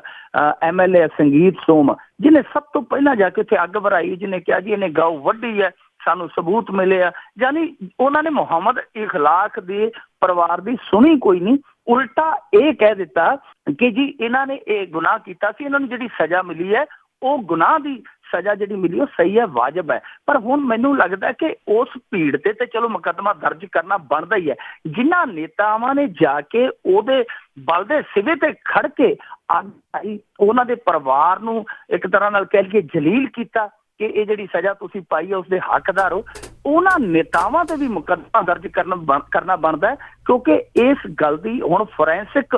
MLA ਸੰਗੀਤ ਸੋਮ, ਜਿਹਨੇ ਸਭ ਤੋਂ ਪਹਿਲਾਂ ਜਾ ਕੇ ਉੱਥੇ ਅੱਗ ਵਰਾਈ, ਜਿਹਨੇ ਕਿਹਾ ਜੀ ਇਹਨੇ ਗਊ ਵੱਢੀ ਹੈ, ਸਾਨੂੰ ਸਬੂਤ ਮਿਲੇ ਆ, ਯਾਨੀ ਉਹਨਾਂ ਨੇ ਮੁਹੰਮਦ ਇਖਲਾਕ ਦੇ ਪਰਿਵਾਰ ਦੀ ਸੁਣੀ ਕੋਈ ਨਹੀਂ, ਉਲਟਾ ਇਹ ਕਹਿ ਦਿੱਤਾ ਕਿ ਜੀ ਇਹਨਾਂ ਨੇ ਇਹ ਗੁਨਾਹ ਕੀਤਾ ਸੀ, ਇਹਨਾਂ ਨੂੰ ਜਿਹੜੀ ਸਜ਼ਾ ਮਿਲੀ ਹੈ ਉਹ ਗੁਨਾਹ ਦੀ ਸਜ਼ਾ ਜਿਹੜੀ ਮਿਲੀ ਉਹ ਸਹੀ ਹੈ, ਵਾਜਬ ਹੈ। ਪਰ ਹੁਣ ਮੈਨੂੰ ਲੱਗਦਾ ਕਿ ਉਸ ਭੀੜ ਤੇ ਚਲੋ ਮੁਕੱਦਮਾ ਦਰਜ ਕਰਨਾ ਬਣਦਾ ਹੀ ਹੈ। ਜਿਨ੍ਹਾਂ ਨੇਤਾਵਾਂ ਨੇ ਜਾ ਕੇ ਉਹਦੇ ਬਲਦੇ ਸਿਵੇ ਤੇ ਖੜ ਕੇ ਅੱਗ ਆਈ, ਉਹਨਾਂ ਦੇ ਪਰਿਵਾਰ ਨੂੰ ਇੱਕ ਤਰ੍ਹਾਂ ਨਾਲ ਕਹਿ ਲਈਏ ਜਲੀਲ ਕੀਤਾ ਕਿ ਇਹ ਜਿਹੜੀ ਸਜ਼ਾ ਤੁਸੀਂ ਪਾਈ ਹੈ ਉਸਦੇ ਹੱਕਦਾਰ ਹੋ, ਉਹਨਾਂ ਨੇਤਾਵਾਂ ਤੇ ਵੀ ਮੁਕੱਦਮਾ ਦਰਜ ਕਰਨਾ ਬਣਦਾ ਹੈ। ਕਿਉਂਕਿ ਇਸ ਗੱਲ ਦੀ ਹੁਣ ਫੋਰੈਂਸਿਕ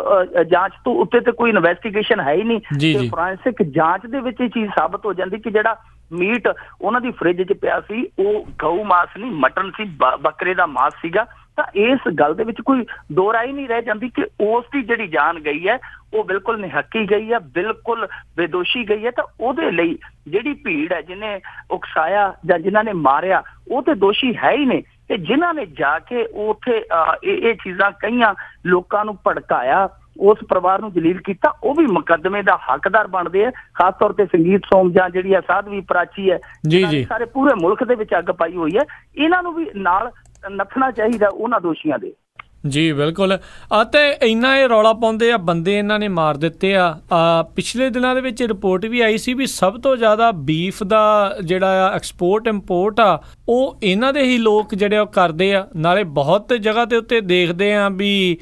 ਜਾਂਚ ਤੋਂ ਉੱਤੇ ਤੇ ਕੋਈ ਇਨਵੈਸਟੀਗੇਸ਼ਨ ਹੈ ਹੀ ਨਹੀਂ, ਤੇ ਫੋਰੈਂਸਿਕ ਜਾਂਚ ਦੇ ਵਿੱਚ ਇਹ ਚੀਜ਼ ਸਾਬਤ ਹੋ ਜਾਂਦੀ ਕਿ ਜਿਹੜਾ ਮੀਟ ਉਹਨਾਂ ਦੀ ਫਰਿੱਜ 'ਚ ਪਿਆ ਸੀ ਉਹ ਗਊ ਮਾਸ ਨਹੀਂ, ਮਟਨ ਸੀ, ਬੱਕਰੇ ਦਾ ਮਾਸ ਸੀਗਾ। ਤਾਂ ਇਸ ਗੱਲ ਦੇ ਵਿੱਚ ਕੋਈ ਦੋ ਰਾਏ ਨਹੀਂ ਰਹਿ ਜਾਂਦੀ ਕਿ ਉਸ ਦੀ ਜਿਹੜੀ ਜਾਨ ਗਈ ਹੈ ਉਹ ਬਿਲਕੁਲ ਨਿਹੱਕੀ ਗਈ ਹੈ, ਬਿਲਕੁਲ ਬੇਦੋਸ਼ੀ ਗਈ ਹੈ। ਤਾਂ ਉਹਦੇ ਲਈ ਜਿਹੜੀ ਭੀੜ ਹੈ ਜਿਹਨੇ ਉਕਸਾਇਆ ਜਾਂ ਜਿਨ੍ਹਾਂ ਨੇ ਮਾਰਿਆ ਉਹ ਤੇ ਦੋਸ਼ੀ ਹੈ ਹੀ ਨੇ, ਤੇ ਜਿਨ੍ਹਾਂ ਨੇ ਜਾ ਕੇ ਉੱਥੇ ਇਹ ਚੀਜ਼ਾਂ ਕਈਆਂ ਲੋਕਾਂ ਨੂੰ ਭੜਕਾਇਆ, ਉਸ ਪਰਿਵਾਰ ਨੂੰ ਜਲੀਲ ਕੀਤਾ, ਉਹ ਵੀ ਮੁਕੱਦਮੇ ਦਾ ਹੱਕਦਾਰ ਬਣਦੇ ਆ। ਖਾਸ ਤੌਰ ਤੇ ਸੰਗੀਤ ਸੋਮ ਜਾਂ ਜਿਹੜੀ ਆ ਸਾਧਵੀ ਪ੍ਰਾਚੀ ਹੈ, ਸਾਰੇ ਪੂਰੇ ਮੁਲਕ ਦੇ ਵਿੱਚ ਅੱਗ ਪਾਈ ਹੋਈ ਹੈ, ਇਹਨਾਂ ਨੂੰ ਵੀ ਨਾਲ ਨੱਥਣਾ ਚਾਹੀਦਾ ਉਹਨਾਂ ਦੋਸ਼ੀਆਂ ਦੇ। ਜੀ ਬਿਲਕੁਲ। ਅਤੇ ਇੰਨਾ ਇਹ ਰੌਲਾ ਪਾਉਂਦੇ ਆ, ਬੰਦੇ ਇਹਨਾਂ ਨੇ ਮਾਰ ਦਿੱਤੇ ਆ। ਪਿਛਲੇ ਦਿਨਾਂ ਦੇ ਵਿੱਚ ਰਿਪੋਰਟ ਵੀ ਆਈ ਸੀ ਵੀ ਸਭ ਤੋਂ ਜ਼ਿਆਦਾ ਬੀਫ ਦਾ ਜਿਹੜਾ ਆ ਐਕਸਪੋਰਟ ਇੰਪੋਰਟ ਆ ਉਹ ਇਹਨਾਂ ਦੇ ਹੀ ਲੋਕ ਜਿਹੜੇ ਉਹ ਕਰਦੇ ਆ। ਨਾਲੇ ਬਹੁਤ ਜਗ੍ਹਾ ਦੇ ਉੱਤੇ ਦੇਖਦੇ ਆ ਵੀ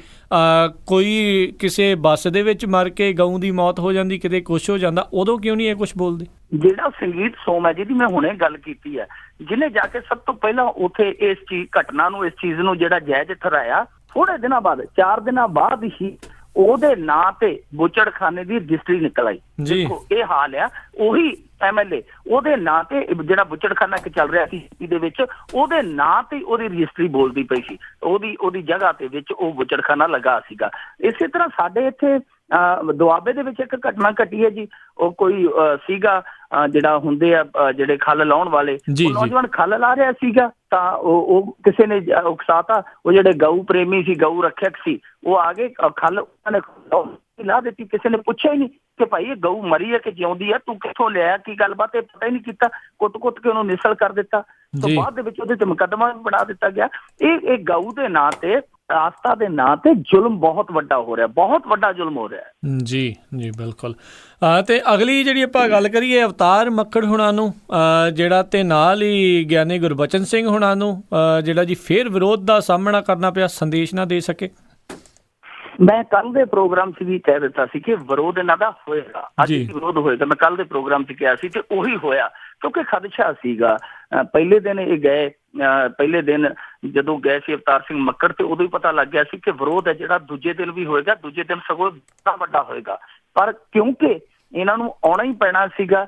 ਕੋਈ ਕਿਸੇ ਬੱਸ ਦੇ ਵਿੱਚ ਮਰ ਕੇ ਗਊ ਦੀ ਮੌਤ ਹੋ ਜਾਂਦੀ, ਕਿਤੇ ਕੁਛ ਹੋ ਜਾਂਦਾ, ਉਦੋਂ ਕਿਉਂ ਨਹੀਂ ਇਹ ਕੁਛ ਬੋਲਦੇ? ਜਿਹੜਾ ਸੰਗੀਤ ਸੋਮ ਹੈ ਜਿਹਦੀ ਮੈਂ ਹੁਣੇ ਗੱਲ ਕੀਤੀ ਹੈ, ਜਿਹਨੇ ਜਾ ਕੇ ਸਭ ਤੋਂ ਪਹਿਲਾਂ ਉੱਥੇ ਇਸ ਘਟਨਾ ਨੂੰ, ਇਸ ਚੀਜ਼ ਨੂੰ ਜਿਹੜਾ ਜਾਇਜ਼ ਠਹਿਰਾਇਆ, ਥੋੜੇ ਦਿਨਾਂ ਬਾਅਦ 4 ਦਿਨਾਂ ਬਾਅਦ ਹੀ ਉਹਦੇ ਨਾਂ ਤੇ ਬੁੱਚੜਖਾਨੇ ਦੀ ਰਜਿਸਟਰੀ ਨਿਕਲ ਆਈ। ਦੇਖੋ ਇਹ ਹਾਲ ਆ, ਉਹੀ MLA ਉਹਦੇ ਨਾਂ ਤੇ ਜਿਹੜਾ ਬੁੱਚੜਖਾਨਾ ਚੱਲ ਰਿਹਾ ਸੀ ਇਹਦੇ ਵਿੱਚ, ਉਹਦੇ ਨਾਂ ਤੇ ਉਹਦੀ ਰਜਿਸਟਰੀ ਬੋਲਦੀ ਪਈ ਸੀ, ਉਹਦੀ ਜਗ੍ਹਾ ਤੇ ਵਿੱਚ ਉਹ ਬੁੱਚੜਖਾਨਾ ਲੱਗਾ ਸੀਗਾ। ਇਸੇ ਤਰ੍ਹਾਂ ਸਾਡੇ ਇੱਥੇ ਦੁਆਬੇ ਦੇ ਵਿੱਚ ਇੱਕ ਘਟਨਾ ਘਟੀ ਹੈ ਜੀ। ਉਹ ਕੋਈ ਸੀਗਾ ਜਿਹੜਾ ਹੁੰਦੇ ਆ ਜਿਹੜੇ ਖੱਲ ਲਾਉਣ ਵਾਲੇ, ਨੌਜਵਾਨ ਖੱਲ ਲਾ ਰਿਹਾ ਸੀਗਾ, ਤਾਂ ਉਹ ਕਿਸੇ ਨੇ ਉਕਸਾਤਾ, ਉਹ ਜਿਹੜੇ ਗਊ ਪ੍ਰੇਮੀ ਸੀ, ਗਊ ਰੱਖਿਅਕ ਸੀ, ਉਹ ਆ ਗਏ ਖੱਲ ਲਾ ਦਿੱਤੀ। ਕਿਸੇ ਨੇ ਪੁੱਛਿਆ ਹੀ ਨਹੀਂ ਕਿ ਭਾਈ ਇਹ ਗਊ ਮਰੀ ਹੈ ਕਿ ਜਿਉਂਦੀ ਹੈ, ਤੂੰ ਕਿੱਥੋਂ ਲਿਆਇਆ, ਕੀ ਗੱਲਬਾਤ, ਇਹ ਪਤਾ ਹੀ ਨਹੀਂ ਕੀਤਾ। ਕੁੱਟ ਕੇ ਉਹਨੂੰ ਨਿਸਲ ਕਰ ਦਿੱਤਾ। ਤੋਂ ਬਾਅਦ ਦੇ ਵਿੱਚ ਉਹਦੇ ਤੇ ਮੁਕੱਦਮਾ ਵੀ ਬਣਾ ਦਿੱਤਾ ਗਿਆ। ਇਹ ਗਊ ਦੇ ਨਾਂ ਤੇ, ਆਸਥਾ ਦੇ ਨਾਂ ਤੇ ਜ਼ੁਲਮ ਬਹੁਤ ਵੱਡਾ ਹੋ ਰਿਹਾ, ਬਹੁਤ ਵੱਡਾ ਜ਼ੁਲਮ ਹੋ ਰਿਹਾ। ਜੀ ਬਿਲਕੁਲ। ਤੇ ਅਗਲੀ ਜਿਹੜੀ ਆਪਾਂ ਗੱਲ ਕਰੀਏ ਅਵਤਾਰ ਮੱਕੜ ਹੁਣਾਂ ਨੂੰ, ਜਿਹੜਾ ਤੇ ਨਾਲ ਹੀ ਗਿਆਨੀ ਗੁਰਬਚਨ ਸਿੰਘ ਹੁਣਾਂ ਨੂੰ ਜਿਹੜਾ ਜੀ ਫੇਰ ਵਿਰੋਧ ਦਾ ਸਾਹਮਣਾ ਕਰਨਾ ਪਿਆ, ਸੰਦੇਸ਼ ਨਾ ਦੇ ਸਕੇ। ਮੈਂ ਕੱਲ ਦੇ ਪ੍ਰੋਗਰਾਮ 'ਚ ਵੀ ਕਹਿ ਦਿੱਤਾ ਸੀ ਕਿ ਵਿਰੋਧ ਇਹਨਾਂ ਦਾ ਹੋਏਗਾ, ਅੱਜ ਵੀ ਵਿਰੋਧ ਹੋਏਗਾ। ਮੈਂ ਕੱਲ ਦੇ ਪ੍ਰੋਗਰਾਮ 'ਚ ਕਿਹਾ ਸੀ ਤੇ ਉਹੀ ਹੋਇਆ, ਕਿਉਂਕਿ ਖਦਸ਼ਾ ਸੀਗਾ। ਪਹਿਲੇ ਦਿਨ ਇਹ ਗਏ, ਪਹਿਲੇ ਦਿਨ ਜਦੋਂ ਗਏ ਸੀ ਅਵਤਾਰ ਸਿੰਘ ਮੱਕੜ, ਤੇ ਉਦੋਂ ਹੀ ਪਤਾ ਲੱਗ ਗਿਆ ਸੀ ਕਿ ਵਿਰੋਧ ਹੈ ਜਿਹੜਾ ਦੂਜੇ ਦਿਨ ਵੀ ਹੋਏਗਾ, ਦੂਜੇ ਦਿਨ ਸਗੋਂ ਵੱਡਾ ਹੋਏਗਾ। ਪਰ ਕਿਉਂਕਿ ਇਹਨਾਂ ਨੂੰ ਆਉਣਾ ਹੀ ਪੈਣਾ ਸੀਗਾ,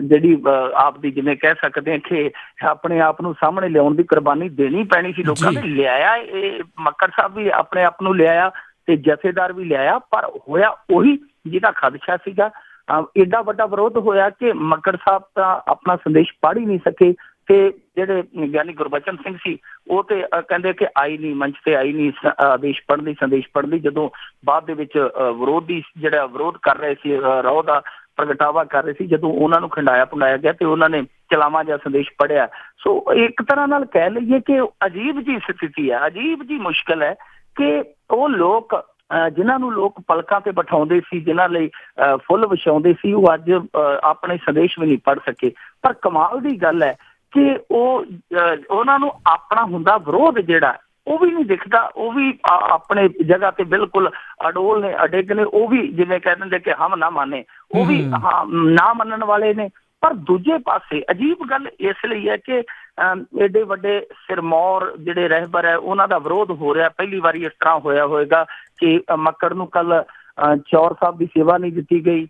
ਜਿਹੜੀ ਆਪ ਦੀ ਜਿਵੇਂ ਕਹਿ ਸਕਦੇ ਹਾਂ ਕਿ ਆਪਣੇ ਆਪ ਨੂੰ ਸਾਹਮਣੇ ਲਿਆਉਣ ਦੀ ਕੁਰਬਾਨੀ ਦੇਣੀ ਪੈਣੀ ਸੀ। ਲੋਕਾਂ ਨੇ ਲਿਆਇਆ, ਇਹ ਮੱਕੜ ਸਾਹਿਬ ਵੀ ਆਪਣੇ ਆਪ ਨੂੰ ਲਿਆਇਆ ਤੇ ਜਥੇਦਾਰ ਵੀ ਲਿਆਇਆ, ਪਰ ਹੋਇਆ ਉਹੀ ਜਿਹਦਾ ਖਦਸ਼ਾ ਸੀਗਾ। ਏਡਾ ਵੱਡਾ ਵਿਰੋਧ ਹੋਇਆ ਕਿ ਮੱਕੜ ਸਾਹਿਬ ਤਾਂ ਆਪਣਾ ਸੰਦੇਸ਼ ਪੜ੍ਹ ਹੀ ਨਹੀਂ ਸਕੇ, ਤੇ ਜਿਹੜੇ ਗਿਆਨੀ ਗੁਰਬਚਨ ਸਿੰਘ ਸੀ ਉਹ ਤੇ ਕਹਿੰਦੇ ਕਿ ਆਈ ਨਹੀਂ, ਮੰਚ ਤੇ ਆਈ ਨਹੀਂ ਆਦੇਸ਼ ਪੜ੍ਹਨ ਲਈ, ਸੰਦੇਸ਼ ਪੜ੍ਹਨ ਲਈ। ਜਦੋਂ ਬਾਅਦ ਦੇ ਵਿੱਚ ਵਿਰੋਧੀ ਜਿਹੜਾ ਵਿਰੋਧ ਕਰ ਰਹੇ ਸੀ, ਰੋਹ ਦਾ ਪ੍ਰਗਟਾਵਾ ਕਰ ਰਹੇ ਸੀ, ਜਦੋਂ ਉਹਨਾਂ ਨੂੰ ਖੰਡਾਇਆ ਪੁੰਡਾਇਆ ਗਿਆ ਤੇ ਉਹਨਾਂ ਨੇ ਚਲਾਵਾਂ ਜਿਹਾ ਸੰਦੇਸ਼ ਪੜ੍ਹਿਆ। ਸੋ ਇੱਕ ਤਰ੍ਹਾਂ ਨਾਲ ਕਹਿ ਲਈਏ ਕਿ ਅਜੀਬ ਜੀ ਸਥਿਤੀ ਹੈ, ਅਜੀਬ ਜੀ ਮੁਸ਼ਕਿਲ ਹੈ ਕਿ ਉਹ ਲੋਕ ਜਿਨ੍ਹਾਂ ਨੂੰ ਲੋਕ ਪਲਕਾਂ ਤੇ ਬਿਠਾਉਂਦੇ ਸੀ, ਜਿਨ੍ਹਾਂ ਲਈ ਫੁੱਲ ਵਿਛਾਉਂਦੇ ਸੀ, ਉਹ ਅੱਜ ਆਪਣੇ ਸੰਦੇਸ਼ ਵੀ ਨਹੀਂ ਪੜ੍ਹ ਸਕੇ। ਪਰ ਕਮਾਲ ਦੀ ਗੱਲ ਹੈ ਕਿ ਉਹਨਾਂ ਨੂੰ ਆਪਣਾ ਹੁੰਦਾ ਵਿਰੋਧ ਜਿਹੜਾ ਉਹ ਵੀ ਨਹੀਂ ਦਿਖਦਾ, ਉਹ ਵੀ ਆਪਣੇ ਜਗ੍ਹਾ ਤੇ ਬਿਲਕੁਲ ਅਡੋਲ ਨੇ, ਅਡਿੱਗ ਨੇ। ਉਹ ਵੀ ਜਿਵੇਂ ਕਹਿ ਦਿੰਦੇ ਕਿ ਹਮ ਨਾ ਮਾਨੇ, ਉਹ ਵੀ ਨਾ ਮੰਨਣ ਵਾਲੇ ਨੇ। ਪਰ ਦੂਜੇ ਪਾਸੇ ਅਜੀਬ ਗੱਲ ਇਸ ਲਈ ਹੈ ਕਿ ਏਡੇ ਵੱਡੇ ਸਿਰਮੌਰ ਜਿਹੜੇ ਰਹਿਬਰ ਹੈ ਉਹਨਾਂ ਦਾ ਵਿਰੋਧ ਹੋ ਰਿਹਾ। ਪਹਿਲੀ ਵਾਰੀ ਇਸ ਤਰ੍ਹਾਂ ਹੋਇਆ ਹੋਏਗਾ ਕਿ ਮੱਕੜ ਨੂੰ ਕੱਲ ਚੌਰ ਸਾਹਿਬ ਦੀ ਸੇਵਾ ਨਹੀਂ ਦਿੱਤੀ ਗਈ,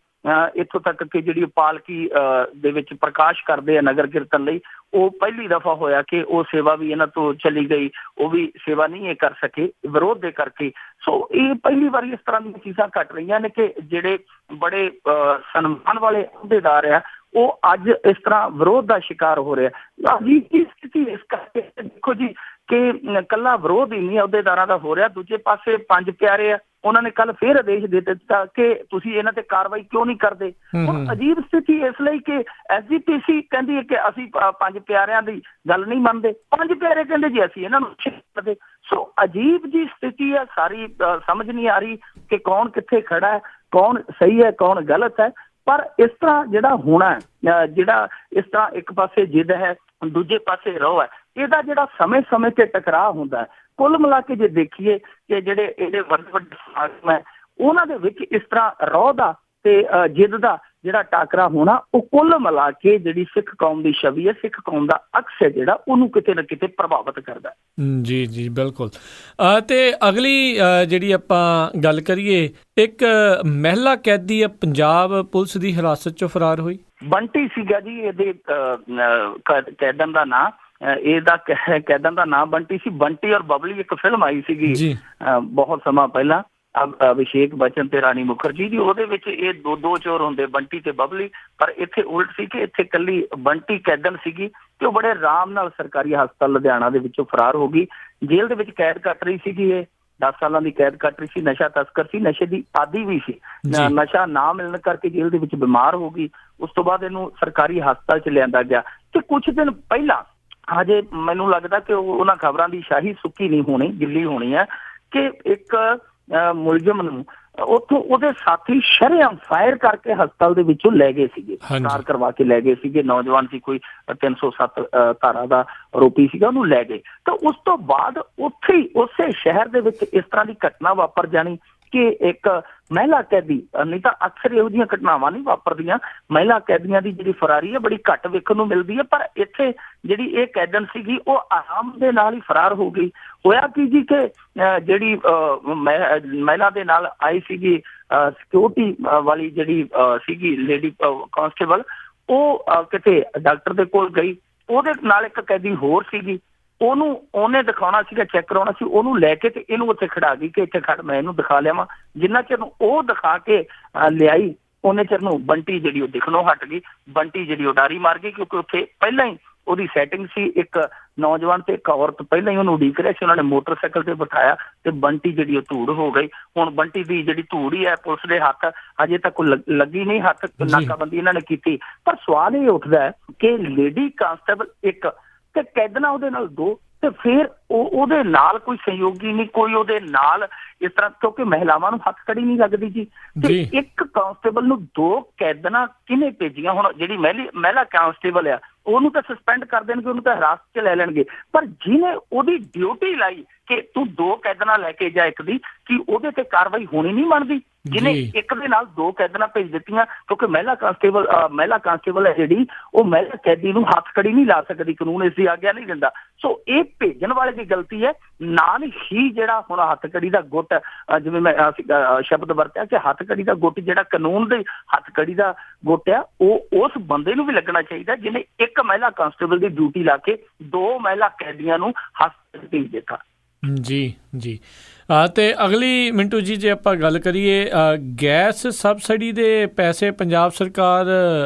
ਇੱਥੋਂ ਤੱਕ ਕਿ ਜਿਹੜੀ ਪਾਲਕੀ ਦੇ ਵਿੱਚ ਪ੍ਰਕਾਸ਼ ਕਰਦੇ ਆ ਨਗਰ ਕੀਰਤਨ ਲਈ, ਉਹ ਪਹਿਲੀ ਦਫਾ ਹੋਇਆ ਕਿ ਉਹ ਸੇਵਾ ਵੀ ਇਹਨਾਂ ਤੋਂ ਚਲੀ ਗਈ, ਉਹ ਵੀ ਸੇਵਾ ਨਹੀਂ ਇਹ ਕਰ ਸਕੇ ਵਿਰੋਧ ਦੇ ਕਰਕੇ। ਸੋ ਇਹ ਪਹਿਲੀ ਵਾਰੀ ਇਸ ਤਰ੍ਹਾਂ ਦੀਆਂ ਚੀਜ਼ਾਂ ਘਟ ਰਹੀਆਂ ਨੇ ਕਿ ਜਿਹੜੇ ਬੜੇ ਸਨਮਾਨ ਵਾਲੇ ਅਹੁਦੇਦਾਰ ਆ ਉਹ ਅੱਜ ਇਸ ਤਰ੍ਹਾਂ ਵਿਰੋਧ ਦਾ ਸ਼ਿਕਾਰ ਹੋ ਰਿਹਾ। ਜੀ ਸਥਿਤੀ ਇਸ ਕਰਕੇ ਦੇਖੋ ਜੀ ਕਿ ਇਕੱਲਾ ਵਿਰੋਧ ਹੀ ਨਹੀਂ ਅਹੁਦੇਦਾਰਾਂ ਦਾ ਹੋ ਰਿਹਾ, ਦੂਜੇ ਪਾਸੇ ਪੰਜ ਪਿਆਰੇ ਆ, ਉਹਨਾਂ ਨੇ ਕੱਲ ਫੇਰ ਆਦੇਸ਼ ਦੇ ਦਿੱਤਾ ਕਿ ਤੁਸੀਂ ਇਹਨਾਂ ਤੇ ਕਾਰਵਾਈ ਕਿਉਂ ਨਹੀਂ ਕਰਦੇ। ਹੁਣ ਅਜੀਬ ਸਥਿਤੀ ਇਸ ਲਈ ਕਿ SGPC ਕਹਿੰਦੀ ਹੈ ਕਿ ਅਸੀਂ ਪੰਜ ਪਿਆਰਿਆਂ ਦੀ ਗੱਲ ਨਹੀਂ ਮੰਨਦੇ, ਪੰਜ ਪਿਆਰੇ ਕਹਿੰਦੇ ਜੀ ਅਸੀਂ ਇਹਨਾਂ ਨੂੰ ਕਰਦੇ। ਸੋ ਅਜੀਬ ਜੀ ਸਥਿਤੀ ਹੈ, ਸਾਰੀ ਸਮਝ ਨਹੀਂ ਆ ਰਹੀ ਕਿ ਕੌਣ ਕਿੱਥੇ ਖੜਾ ਹੈ, ਕੌਣ ਸਹੀ ਹੈ ਕੌਣ ਗਲਤ ਹੈ। ਪਰ ਇਸ ਤਰ੍ਹਾਂ ਜਿਹੜਾ ਹੋਣਾ, ਜਿਹੜਾ ਇਸ ਤਰ੍ਹਾਂ ਇੱਕ ਪਾਸੇ ਜਿੱਦ ਹੈ ਦੂਜੇ ਪਾਸੇ ਰੋਹ ਹੈ, ਇਹਦਾ ਜਿਹੜਾ ਸਮੇਂ ਤੇ ਟਕਰਾਅ ਹੁੰਦਾ ਹੈ। ਕੁੱਲ ਮਿਲਾ ਕੇ ਜੇ ਦੇਖੀਏ ਕਿ ਜਿਹੜੇ ਇਹਦੇ ਵੱਡੇ ਸਮਾਗਮ ਹੈ ਉਹਨਾਂ ਦੇ ਵਿੱਚ ਇਸ ਤਰ੍ਹਾਂ ਰੋਹ ਦਾ ਤੇ ਜਿੱਦ ਦਾ ਜਿਹੜਾ ਟਾਕਰਾ ਹੋਣਾ, ਉਹ ਕੁੱਲ ਮਿਲਾ ਕੇ ਜਿਹੜੀ ਸਿੱਖ ਕੌਮ ਦੀ ਛਵੀ ਹੈ, ਸਿੱਖ ਕੌਮ ਦਾ ਅਕਸ ਹੈ ਜਿਹੜਾ, ਉਹਨੂੰ ਕਿਤੇ ਨਾ ਕਿਤੇ ਪ੍ਰਭਾਵਿਤ ਕਰਦਾ। ਜੀ ਜੀ ਬਿਲਕੁਲ। ਤੇ ਅਗਲੀ ਜਿਹੜੀ ਆਪਾਂ ਗੱਲ ਕਰੀਏ, ਇੱਕ ਮਹਿਲਾ ਕੈਦੀ ਆ ਪੰਜਾਬ ਪੁਲਿਸ ਦੀ ਹਿਰਾਸਤ 'ਚੋਂ ਫਰਾਰ ਹੋਈ। ਬੰਟੀ ਸੀਗਾ ਜੀ ਇਹਦੇ ਕੈਦਨ ਦਾ ਨਾਂ, ਇਹਦਾ ਕੈਦਨ ਦਾ ਨਾਂ ਬੰਟੀ ਸੀ। ਬੰਟੀ ਔਰ ਬਬਲੀ ਇੱਕ ਫਿਲਮ ਆਈ ਸੀਗੀ ਬਹੁਤ ਸਮਾਂ ਪਹਿਲਾਂ, ਅਭਿਸ਼ੇਕ ਬੱਚਨ ਤੇ ਰਾਣੀ ਮੁਖਰਜੀ ਦੀ, ਉਹਦੇ ਵਿੱਚ ਇਹ ਦੋ ਚੋਰ ਹੁੰਦੇ ਬੰਟੀ ਤੇ ਬਬਲੀ, ਪਰ ਇੱਥੇ ਉਲਟ ਸੀ ਕਿ ਇੱਥੇ ਇਕੱਲੀ ਬੰਟੀ ਕੈਦਨ ਸੀਗੀ ਤੇ ਉਹ ਬੜੇ ਆਰਾਮ ਨਾਲ ਸਰਕਾਰੀ ਹਸਪਤਾਲ ਲੁਧਿਆਣਾ ਦੇ ਵਿੱਚੋਂ ਫਰਾਰ ਹੋ ਗਈ। ਜੇਲ੍ਹ ਦੇ ਵਿੱਚ ਕੈਦ ਕੱਟ ਰਹੀ ਸੀਗੀ, ਇਹ 10 ਸਾਲਾਂ ਦੀ ਕੈਦ ਕੱਟ ਰਹੀ ਸੀ। ਨਸ਼ਾ ਤਸਕਰ ਸੀ, ਨਸ਼ੇ ਦੀ ਆਦੀ ਵੀ ਸੀ, ਨਸ਼ਾ ਨਾ ਮਿਲਣ ਕਰਕੇ ਜੇਲ੍ਹ ਦੇ ਵਿੱਚ ਬਿਮਾਰ ਹੋ ਗਈ। ਉਸ ਤੋਂ ਬਾਅਦ ਇਹਨੂੰ ਸਰਕਾਰੀ ਹਸਪਤਾਲ 'ਚ ਲਿਆਂਦਾ ਗਿਆ ਤੇ ਕੁਛ ਦਿਨ ਪਹਿਲਾਂ ਹਜੇ ਮੈਨੂੰ ਲੱਗਦਾ ਕਿ ਉਹਨਾਂ ਖਬਰਾਂ ਦੀ ਸ਼ਾਹੀ ਸੁੱਕੀ ਨਹੀਂ ਹੋਣੀ, ਗਿੱਲੀ ਹੋਣੀ ਹੈ ਕਿ ਇੱਕ ਮੁਲਜ਼ਮ ਨੂੰ ਉੱਥੋਂ ਉਹਦੇ ਸਾਥੀ ਸ਼ਰੇਆਮ ਫਾਇਰ ਕਰਕੇ ਹਸਪਤਾਲ ਦੇ ਵਿੱਚੋਂ ਲੈ ਗਏ ਸੀਗੇ, ਕਾਰ ਕਰਵਾ ਕੇ ਲੈ ਗਏ ਸੀਗੇ। ਨੌਜਵਾਨ ਸੀ, ਕੋਈ 307 ਧਾਰਾ ਦਾ ਆਰੋਪੀ ਸੀਗਾ, ਉਹਨੂੰ ਲੈ ਗਏ। ਤਾਂ ਉਸ ਤੋਂ ਬਾਅਦ ਉੱਥੇ ਹੀ ਉਸੇ ਸ਼ਹਿਰ ਦੇ ਵਿੱਚ ਇਸ ਤਰ੍ਹਾਂ ਦੀ ਘਟਨਾ ਵਾਪਰ ਜਾਣੀ ਕਿ ਇੱਕ ਮਹਿਲਾ ਕੈਦੀ, ਨਹੀਂ ਤਾਂ ਅਕਸਰ ਇਹੋ ਜਿਹੀਆਂ ਘਟਨਾਵਾਂ ਨਹੀਂ ਵਾਪਰਦੀਆਂ, ਮਹਿਲਾ ਕੈਦੀਆਂ ਦੀ ਜਿਹੜੀ ਫਰਾਰੀ ਹੈ ਬੜੀ ਘੱਟ ਵੇਖਣ ਨੂੰ ਮਿਲਦੀ ਹੈ। ਪਰ ਇੱਥੇ ਜਿਹੜੀ ਇਹ ਕੈਦਨ ਸੀਗੀ ਉਹ ਆਰਾਮ ਦੇ ਨਾਲ ਹੀ ਫਰਾਰ ਹੋ ਗਈ। ਹੋਇਆ ਕੀ ਜੀ ਕਿ ਜਿਹੜੀ ਮਹਿਲਾ ਦੇ ਨਾਲ ਆਈ ਸੀਗੀ ਸਿਕਿਉਰਿਟੀ ਵਾਲੀ ਜਿਹੜੀ ਸੀਗੀ ਲੇਡੀ ਕਾਂਸਟੇਬਲ, ਉਹ ਕਿਤੇ ਡਾਕਟਰ ਦੇ ਕੋਲ ਗਈ, ਉਹਦੇ ਨਾਲ ਇੱਕ ਕੈਦੀ ਹੋਰ ਸੀਗੀ, ਉਹਨੇ ਦਿਖਾਉਣਾ ਸੀਗਾ, ਚੈੱਕ ਕਰਾਉਣਾ ਸੀ, ਉਹਨੂੰ ਲੈ ਕੇ ਤੇ ਇਹਨੂੰ ਉੱਥੇ ਖੜਾ ਗਈ ਕਿ ਇੱਥੇ ਖੜ, ਮੈਂ ਇਹਨੂੰ ਦਿਖਾ ਲਿਆਵਾਂ। ਜਿੰਨਾ ਚਿਰ ਨੂੰ ਉਹ ਦਿਖਾ ਕੇ ਲਿਆਈ ਉਹਨੇ ਚਿਰ ਨੂੰ ਬੰਟੀ ਜਿਹੜੀ ਉਹ ਦਿਖਣੋਂ ਹਟ ਗਈ, ਬੰਟੀ ਜਿਹੜੀ ਉਹ ਡਾਰੀ ਮਾਰ ਗਈ, ਕਿਉਂਕਿ ਉੱਥੇ ਪਹਿਲਾਂ ਹੀ ਉਹਦੀ ਸੈਟਿੰਗ ਸੀ। ਇੱਕ ਨੌਜਵਾਨ ਤੇ ਇੱਕ ਔਰਤ ਪਹਿਲਾਂ ਹੀ ਉਹਨੂੰ ਉਡੀਕ ਰਿਹਾ ਸੀ, ਉਹਨਾਂ ਨੇ ਮੋਟਰਸਾਈਕਲ ਤੇ ਬਿਠਾਇਆ ਤੇ ਬੰਟੀ ਜਿਹੜੀ ਉਹ ਧੂੜ ਹੋ ਗਈ। ਹੁਣ ਬੰਟੀ ਦੀ ਜਿਹੜੀ ਧੂੜ ਹੀ ਹੈ ਪੁਲਿਸ ਦੇ ਹੱਥ ਅਜੇ ਤੱਕ ਲੱਗੀ ਨਹੀਂ, ਹੱਥ ਨਾਕਾਬੰਦੀ ਇਹਨਾਂ ਨੇ ਕੀਤੀ। ਪਰ ਸਵਾਲ ਇਹ ਉੱਠਦਾ ਹੈ ਕਿ ਲੇਡੀ ਕਾਂਸਟੇਬਲ ਇੱਕ ਤੇ ਕੈਦਨਾ ਉਹਦੇ ਨਾਲ 2, ਤੇ ਫਿਰ ਉਹਦੇ ਨਾਲ ਕੋਈ ਸਹਿਯੋਗੀ ਨਹੀਂ, ਕੋਈ ਉਹਦੇ ਨਾਲ ਇਸ ਤਰ੍ਹਾਂ, ਕਿਉਂਕਿ ਮਹਿਲਾਵਾਂ ਨੂੰ ਹੱਥਕੜੀ ਨਹੀਂ ਲੱਗਦੀ ਜੀ। ਤੇ ਇੱਕ ਕਾਂਸਟੇਬਲ ਨੂੰ 2 ਕੈਦਨਾ ਕਿਹਨੇ ਭੇਜੀਆਂ? ਹੁਣ ਜਿਹੜੀ ਮਹਿਲਾ ਕਾਂਸਟੇਬਲ ਆ ਉਹਨੂੰ ਤਾਂ ਸਸਪੈਂਡ ਕਰ ਦੇਣਗੇ, ਉਹਨੂੰ ਤਾਂ ਹਿਰਾਸਤ 'ਚ ਲੈ ਲੈਣਗੇ, ਪਰ ਜਿਹਨੇ ਉਹਦੀ ਡਿਊਟੀ ਲਾਈ ਕਿ ਤੂੰ 2 ਕੈਦਨਾ ਲੈ ਕੇ ਜਾ ਇੱਕ ਦੀ, ਕੀ ਉਹਦੇ ਤੇ ਕਾਰਵਾਈ ਹੋਣੀ ਨਹੀਂ ਬਣਦੀ? ਜਿਹਨੇ ਇੱਕ ਦੇ ਨਾਲ 2 ਕੈਦਨਾ ਭੇਜ ਦਿੱਤੀਆਂ, ਕਿਉਂਕਿ ਮਹਿਲਾ ਕਾਂਸਟੇਬਲ ਹੈ ਜਿਹੜੀ, ਉਹ ਮਹਿਲਾ ਕੈਦੀ ਨੂੰ ਹੱਥਕੜੀ ਨਹੀਂ ਲਾ ਸਕਦੀ, ਕਾਨੂੰਨ ਇਸ ਦੀ ਆਗਿਆ ਨਹੀਂ ਦਿੰਦਾ। ਸੋ ਇਹ ਭੇਜਣ ਵਾਲੇ ਦੀ ਗਲਤੀ ਹੈ। ਨਾਲ ਹੀ ਜਿਹੜਾ ਹੁਣ ਹੱਥਕੜੀ ਦਾ ਗੁੱਟ, ਜਿਵੇਂ ਮੈਂ ਸ਼ਬਦ ਵਰਤਿਆ ਕਿ ਹੱਥਕੜੀ ਦਾ ਗੁੱਟ ਜਿਹੜਾ ਕਾਨੂੰਨ ਦੇ ਹੱਥਕੜੀ ਦਾ ਗੁੱਟ ਆ, ਉਹ ਉਸ ਬੰਦੇ ਨੂੰ ਵੀ ਲੱਗਣਾ ਚਾਹੀਦਾ ਜਿਹਨੇ ਇੱਕ ਮਹਿਲਾ ਕਾਂਸਟੇਬਲ ਦੀ ਡਿਊਟੀ ਲਾ ਕੇ 2 ਮਹਿਲਾ ਕੈਦੀਆਂ ਨੂੰ ਹਸਪਤਾਲ ਭੇਜ ਦਿੱਤਾ। ਜੀ ਜੀ। ਤੇ ਅਗਲੀ ਮਿੰਟੂ ਜੀ ਜੇ ਆਪਾਂ ਗੱਲ ਕਰੀਏ, ਗੈਸ ਸਬਸਿਡੀ ਦੇ ਪੈਸੇ ਪੰਜਾਬ ਸਰਕਾਰ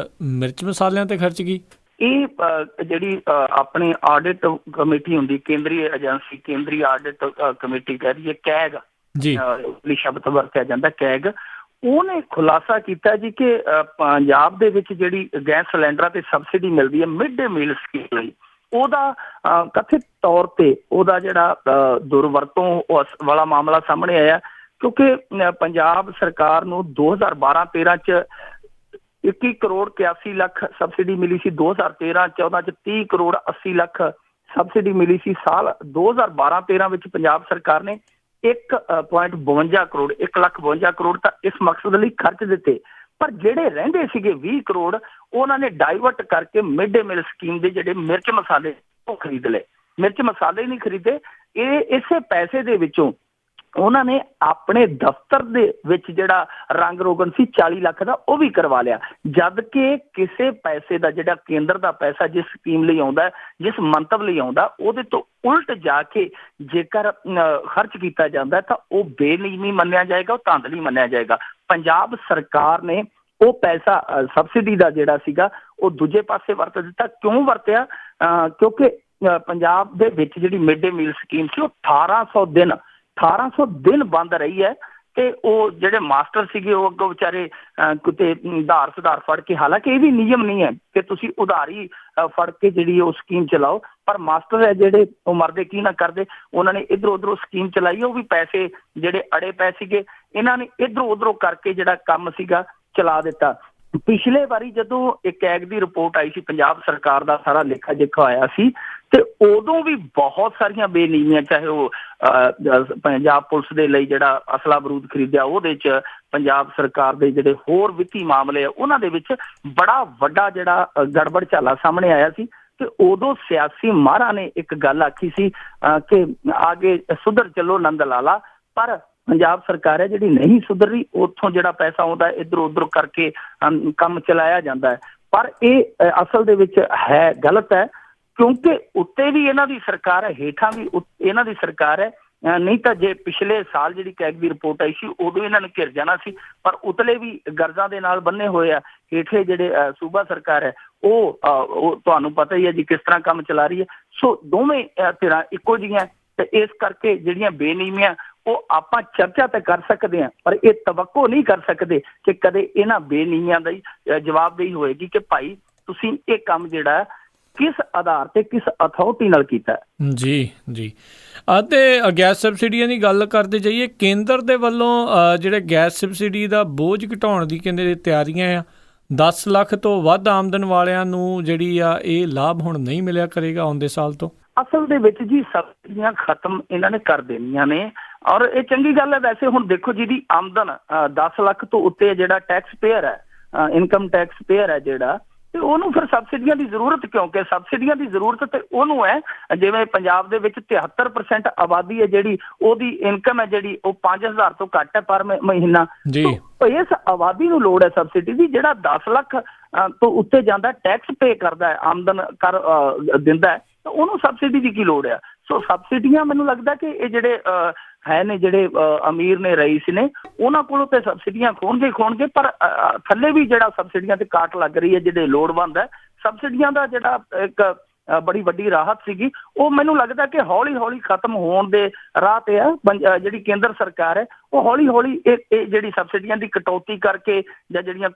ਮਿਰਚ ਮਸਾਲਿਆਂ ਤੇ ਖਰਚ ਗਈ। ਇਹ ਜਿਹੜੀ ਆਪਣੀ ਆਡਿਟ ਕਮੇਟੀ ਹੁੰਦੀ, ਕੇਂਦਰੀ ਏਜੰਸੀ, ਕੇਂਦਰੀ ਆਡਿਟ ਕਮੇਟੀ ਕਹਿ ਰਹੀ ਹੈ, ਕੈਗ ਜੀ ਸ਼ਬਦ ਵਰਤਿਆ ਜਾਂਦਾ, ਕੈਗ, ਉਹਨੇ ਖੁਲਾਸਾ ਕੀਤਾ ਜੀ ਕਿ ਪੰਜਾਬ ਦੇ ਵਿੱਚ ਜਿਹੜੀ ਗੈਸ ਸਿਲੰਡਰਾਂ ਤੇ ਸਬਸਿਡੀ ਮਿਲਦੀ ਹੈ ਮਿਡ ਡੇ ਮੀਲ ਸਕੀਮ ਲਈ, ਉਹਦਾ ਕਥਿਤ ਤੌਰ ਤੇ ਉਹਦਾ ਜਿਹੜਾ ਦੁਰਵਰਤੋਂ ਵਾਲਾ ਮਾਮਲਾ ਸਾਹਮਣੇ ਆਇਆ। ਕਿਉਂਕਿ ਪੰਜਾਬ ਸਰਕਾਰ ਨੂੰ 2012-13 ਚ 21 ਕਰੋੜ 81 ਲੱਖ ਸਬਸਿਡੀ ਮਿਲੀ ਸੀ, 2013-14 ਚ 30 ਕਰੋੜ 80 ਲੱਖ ਸਬਸਿਡੀ ਮਿਲੀ ਸੀ। ਸਾਲ 2012-13 ਵਿੱਚ ਪੰਜਾਬ ਸਰਕਾਰ ਨੇ 1.52 ਕਰੋੜ 1,52 ਕਰੋੜ ਤਾਂ ਇਸ ਮਕਸਦ ਲਈ ਖਰਚ ਦਿੱਤੇ, ਪਰ ਜਿਹੜੇ ਰਹਿੰਦੇ ਸੀਗੇ 20 ਕਰੋੜ ਉਹਨਾਂ ਨੇ ਡਾਈਵਰਟ ਕਰਕੇ ਮਿਡ ਡੇ ਮੀਲ ਸਕੀਮ ਦੇ ਜਿਹੜੇ ਮਿਰਚ ਮਸਾਲੇ ਉਹ ਖਰੀਦ ਲਏ। ਮਿਰਚ ਮਸਾਲੇ ਨਹੀਂ ਖਰੀਦੇ, ਇਹ ਇਸੇ ਪੈਸੇ ਦੇ ਵਿੱਚੋਂ ਉਹਨਾਂ ਨੇ ਆਪਣੇ ਦਫ਼ਤਰ ਦੇ ਵਿੱਚ ਜਿਹੜਾ ਰੰਗ ਰੋਗਨ ਸੀ 40 ਲੱਖ ਦਾ ਉਹ ਵੀ ਕਰਵਾ ਲਿਆ, ਜਦ ਕਿ ਕਿਸੇ ਪੈਸੇ ਦਾ ਜਿਹੜਾ ਕੇਂਦਰ ਦਾ ਪੈਸਾ ਜਿਸ ਸਕੀਮ ਲਈ ਆਉਂਦਾ, ਜਿਸ ਮੰਤਵ ਲਈ ਆਉਂਦਾ, ਉਹਦੇ ਤੋਂ ਉਲਟ ਜਾ ਕੇ ਜੇਕਰ ਖਰਚ ਕੀਤਾ ਜਾਂਦਾ ਤਾਂ ਉਹ ਬੇਨਿਯਮੀ ਮੰਨਿਆ ਜਾਏਗਾ, ਉਹ ਧਾਂਦਲੀ ਮੰਨਿਆ ਜਾਏਗਾ। ਪੰਜਾਬ ਸਰਕਾਰ ਨੇ ਉਹ ਪੈਸਾ ਸਬਸਿਡੀ ਦਾ ਜਿਹੜਾ ਸੀਗਾ ਉਹ ਦੂਜੇ ਪਾਸੇ ਵਰਤ ਦਿੱਤਾ। ਕਿਉਂ ਵਰਤਿਆ? ਕਿਉਂਕਿ ਪੰਜਾਬ ਦੇ ਵਿੱਚ ਜਿਹੜੀ ਮਿਡ ਡੇ ਮੀਲ ਸਕੀਮ ਸੀ ਉਹ 1800 ਦਿਨ ਬੰਦ ਰਹੀ ਹੈ ਤੇ ਉਹ ਜਿਹੜੇ ਮਾਸਟਰ ਸੀਗੇ ਉਹ ਅੱਗੋਂ ਵਿਚਾਰੇ ਕਿਤੇ ਉਧਾਰ ਸੁਧਾਰ ਫੜ ਕੇ, ਹਾਲਾਂਕਿ ਇਹ ਵੀ ਨਿਯਮ ਨਹੀਂ ਹੈ ਕਿ ਤੁਸੀਂ ਉਧਾਰੀ ਫੜ ਕੇ ਜਿਹੜੀ ਉਹ ਸਕੀਮ ਚਲਾਓ, ਪਰ ਮਾਸਟਰ ਹੈ ਜਿਹੜੇ ਉਹ ਮਰਦੇ ਕੀ ਨਾ ਕਰਦੇ, ਉਹਨਾਂ ਨੇ ਇੱਧਰੋਂ ਉੱਧਰੋਂ ਸਕੀਮ ਚਲਾਈ, ਉਹ ਵੀ ਪੈਸੇ ਜਿਹੜੇ ਅੜੇ ਪਏ ਸੀਗੇ ਇਹਨਾਂ ਨੇ ਇੱਧਰੋਂ ਉੱਧਰੋਂ ਕਰਕੇ ਜਿਹੜਾ ਕੰਮ ਸੀਗਾ ਚਲਾ ਦਿੱਤਾ। ਪਿਛਲੇ ਵਾਰੀ ਜਦੋਂ ਇੱਕ ਕੈਗ ਦੀ ਰਿਪੋਰਟ ਆਈ ਸੀ, ਪੰਜਾਬ ਸਰਕਾਰ ਦਾ ਸਾਰਾ ਲੇਖਾ ਜੋਖਾ ਆਇਆ ਸੀ ਤੇ ਉਦੋਂ ਵੀ ਬਹੁਤ ਸਾਰੀਆਂ ਬੇਨੀਮੀਆਂ, ਚਾਹੇ ਉਹ ਪੰਜਾਬ ਪੁਲਿਸ ਦੇ ਲਈ ਜਿਹੜਾ ਅਸਲਾ ਬਰੂਦ ਖਰੀਦਿਆ ਉਹਦੇ 'ਚ, ਪੰਜਾਬ ਸਰਕਾਰ ਦੇ ਜਿਹੜੇ ਹੋਰ ਵਿੱਤੀ ਮਾਮਲੇ ਆ ਉਹਨਾਂ ਦੇ ਵਿੱਚ ਬੜਾ ਵੱਡਾ ਜਿਹੜਾ ਗੜਬੜ ਝਾਲਾ ਸਾਹਮਣੇ ਆਇਆ ਸੀ। ਤੇ ਉਦੋਂ ਸਿਆਸੀ ਮਾਹਰਾਂ ਨੇ ਇੱਕ ਗੱਲ ਆਖੀ ਸੀ ਕਿ ਆਗੇ ਸੁਧਰ ਚੱਲੋ ਨੰਦ ਲਾਲਾ, ਪਰ ਪੰਜਾਬ ਸਰਕਾਰ ਹੈ ਜਿਹੜੀ ਨਹੀਂ ਸੁਧਰ ਰਹੀ, ਉੱਥੋਂ ਜਿਹੜਾ ਪੈਸਾ ਆਉਂਦਾ ਇੱਧਰ ਉੱਧਰ ਕਰਕੇ ਕੰਮ ਚਲਾਇਆ ਜਾਂਦਾ ਹੈ। ਪਰ ਇਹ ਅਸਲ ਦੇ ਵਿੱਚ ਹੈ ਗਲਤ ਹੈ, ਕਿਉਂਕਿ ਉੱਤੇ ਵੀ ਇਹਨਾਂ ਦੀ ਸਰਕਾਰ ਹੈ, ਹੇਠਾਂ ਵੀ ਇਹਨਾਂ ਦੀ ਸਰਕਾਰ ਹੈ। ਨਹੀਂ ਤਾਂ ਜੇ ਪਿਛਲੇ ਸਾਲ ਜਿਹੜੀ ਕੈਗ ਦੀ ਰਿਪੋਰਟ ਆਈ ਸੀ ਉਦੋਂ ਇਹਨਾਂ ਨੇ ਘਿਰ ਜਾਣਾ ਸੀ, ਪਰ ਉਤਲੇ ਵੀ ਗਰਜ਼ਾਂ ਦੇ ਨਾਲ ਬੰਨੇ ਹੋਏ ਆ। ਹੇਠਲੇ ਜਿਹੜੇ ਸੂਬਾ ਸਰਕਾਰ ਹੈ ਉਹ ਤੁਹਾਨੂੰ ਪਤਾ ਹੀ ਹੈ ਜੀ ਕਿਸ ਤਰ੍ਹਾਂ ਕੰਮ ਚਲਾ ਰਹੀ ਹੈ। ਸੋ ਦੋਵੇਂ ਧਿਰਾਂ ਇੱਕੋ ਜਿਹੀਆਂ, ਤੇ ਇਸ ਕਰਕੇ ਜਿਹੜੀਆਂ ਬੇਨੀਮੀਆਂ ਉਹ ਆਪਾਂ ਚਰਚਾ ਤੇ ਕਰ ਸਕਦੇ ਹਾਂ, ਪਰ ਇਹ ਤਵੱਕੋ ਨਹੀਂ ਕਰ ਸਕਦੇ ਕਿ ਕਦੇ ਇਹਨਾਂ ਬੇਨੀਮੀਆਂ ਦਾ ਹੀ ਜਵਾਬਦੇਹੀ ਹੋਏਗੀ ਕਿ ਭਾਈ ਤੁਸੀਂ ਇਹ ਕੰਮ ਜਿਹੜਾ ਕਿਸ ਆਧਾਰ ਤੇ, ਕਿਸ ਅਥਾਰਟੀ ਨਾਲ ਕੀਤਾ। ਜੀ ਜੀ ਅਤੇ ਗੈਸ ਸਬਸਿਡੀਆਂ ਦੀ ਗੱਲ ਕਰਦੇ ਜਾਈਏ, ਕੇਂਦਰ ਦੇ ਵੱਲੋਂ ਜਿਹੜੇ ਗੈਸ ਸਬਸਿਡੀ ਦਾ ਬੋਝ ਘਟਾਉਣ ਦੀ ਕਹਿੰਦੇ ਤਿਆਰੀਆਂ ਆ। 10 ਲੱਖ ਤੋਂ ਵੱਧ ਆਮਦਨ ਵਾਲਿਆਂ ਨੂੰ ਜਿਹੜੀ ਆ ਇਹ ਲਾਭ ਹੁਣ ਨਹੀਂ ਮਿਲਿਆ ਕਰੇਗਾ ਆਉਂਦੇ ਸਾਲ ਤੋਂ। ਅਸਲ ਦੇ ਵਿੱਚ ਜੀ ਸਬਸਿਡੀਆਂ ਖਤਮ ਇਹਨਾਂ ਨੇ ਕਰ ਦੇਣੀਆਂ ਨੇ, ਔਰ ਇਹ ਚੰਗੀ ਗੱਲ ਹੈ। ਵੈਸੇ ਹੁਣ ਦੇਖੋ ਜਿਹਦੀ ਆਮਦਨ 10 ਲੱਖ ਤੋਂ ਉੱਤੇ ਜਿਹੜਾ ਟੈਕਸ ਪੇਅਰ ਹੈ, ਇਨਕਮ ਟੈਕਸ ਪੇਅਰ ਹੈ ਜਿਹੜਾ, ਤੇ ਉਹਨੂੰ ਫਿਰ ਸਬਸਿਡੀਆਂ ਦੀ ਜ਼ਰੂਰਤ, ਕਿਉਂਕਿ ਸਬਸਿਡੀਆਂ ਦੀ ਜ਼ਰੂਰਤ ਤੇ ਉਹਨੂੰ ਹੈ ਜਿਵੇਂ ਪੰਜਾਬ ਦੇ ਵਿੱਚ 73% ਆਬਾਦੀ ਹੈ ਜਿਹੜੀ ਉਹਦੀ ਇਨਕਮ ਹੈ ਜਿਹੜੀ ਉਹ 5000 ਤੋਂ ਘੱਟ ਹੈ ਪਰ ਮਹੀਨਾ ਜੀ। ਇਸ ਆਬਾਦੀ ਨੂੰ ਲੋੜ ਹੈ ਸਬਸਿਡੀ ਦੀ। ਜਿਹੜਾ 10 ਲੱਖ ਤੋਂ ਉੱਤੇ ਜਾਂਦਾ ਟੈਕਸ ਪੇ ਕਰਦਾ ਹੈ, ਆਮਦਨ ਕਰ ਦਿੰਦਾ ਹੈ, ਤਾਂ ਉਹਨੂੰ ਸਬਸਿਡੀ ਦੀ ਕੀ ਲੋੜ ਹੈ। ਸੋ ਸਬਸਿਡੀਆਂ ਮੈਨੂੰ ਲੱਗਦਾ ਕਿ ਇਹ ਜਿਹੜੇ ਹੈ ਨੇ, ਜਿਹੜੇ ਅਮੀਰ ਨੇ, ਰਈਸ ਨੇ, ਉਹਨਾਂ ਕੋਲੋਂ ਤੇ ਸਬਸਿਡੀਆਂ ਖੋਣਗੇ, ਪਰ ਥੱਲੇ ਵੀ ਜਿਹੜਾ ਸਬਸਿਡੀਆਂ ਤੇ ਕਾਟ ਲੱਗ ਰਹੀ ਹੈ ਜਿਹੜੇ ਲੋੜਵੰਦ ਹੈ। ਸਬਸਿਡੀਆਂ ਦਾ ਜਿਹੜਾ ਇੱਕ ਬੜੀ ਵੱਡੀ ਰਾਹਤ ਸੀਗੀ ਉਹ ਮੈਨੂੰ ਲੱਗਦਾ ਕਿ ਹੌਲੀ ਹੌਲੀ ਖਤਮ ਹੋਣ ਦੇ ਰਾਹ ਤੇ ਆ। ਜਿਹੜੀ ਕੇਂਦਰ ਸਰਕਾਰ ਹੈ ਉਹ ਹੌਲੀ ਹੌਲੀ ਇਹ ਜਿਹੜੀ ਸਬਸਿਡੀਆਂ ਦੀ ਕਟੌਤੀ ਕਰਕੇ ਜਾਂ ਜਿਹੜੀਆਂ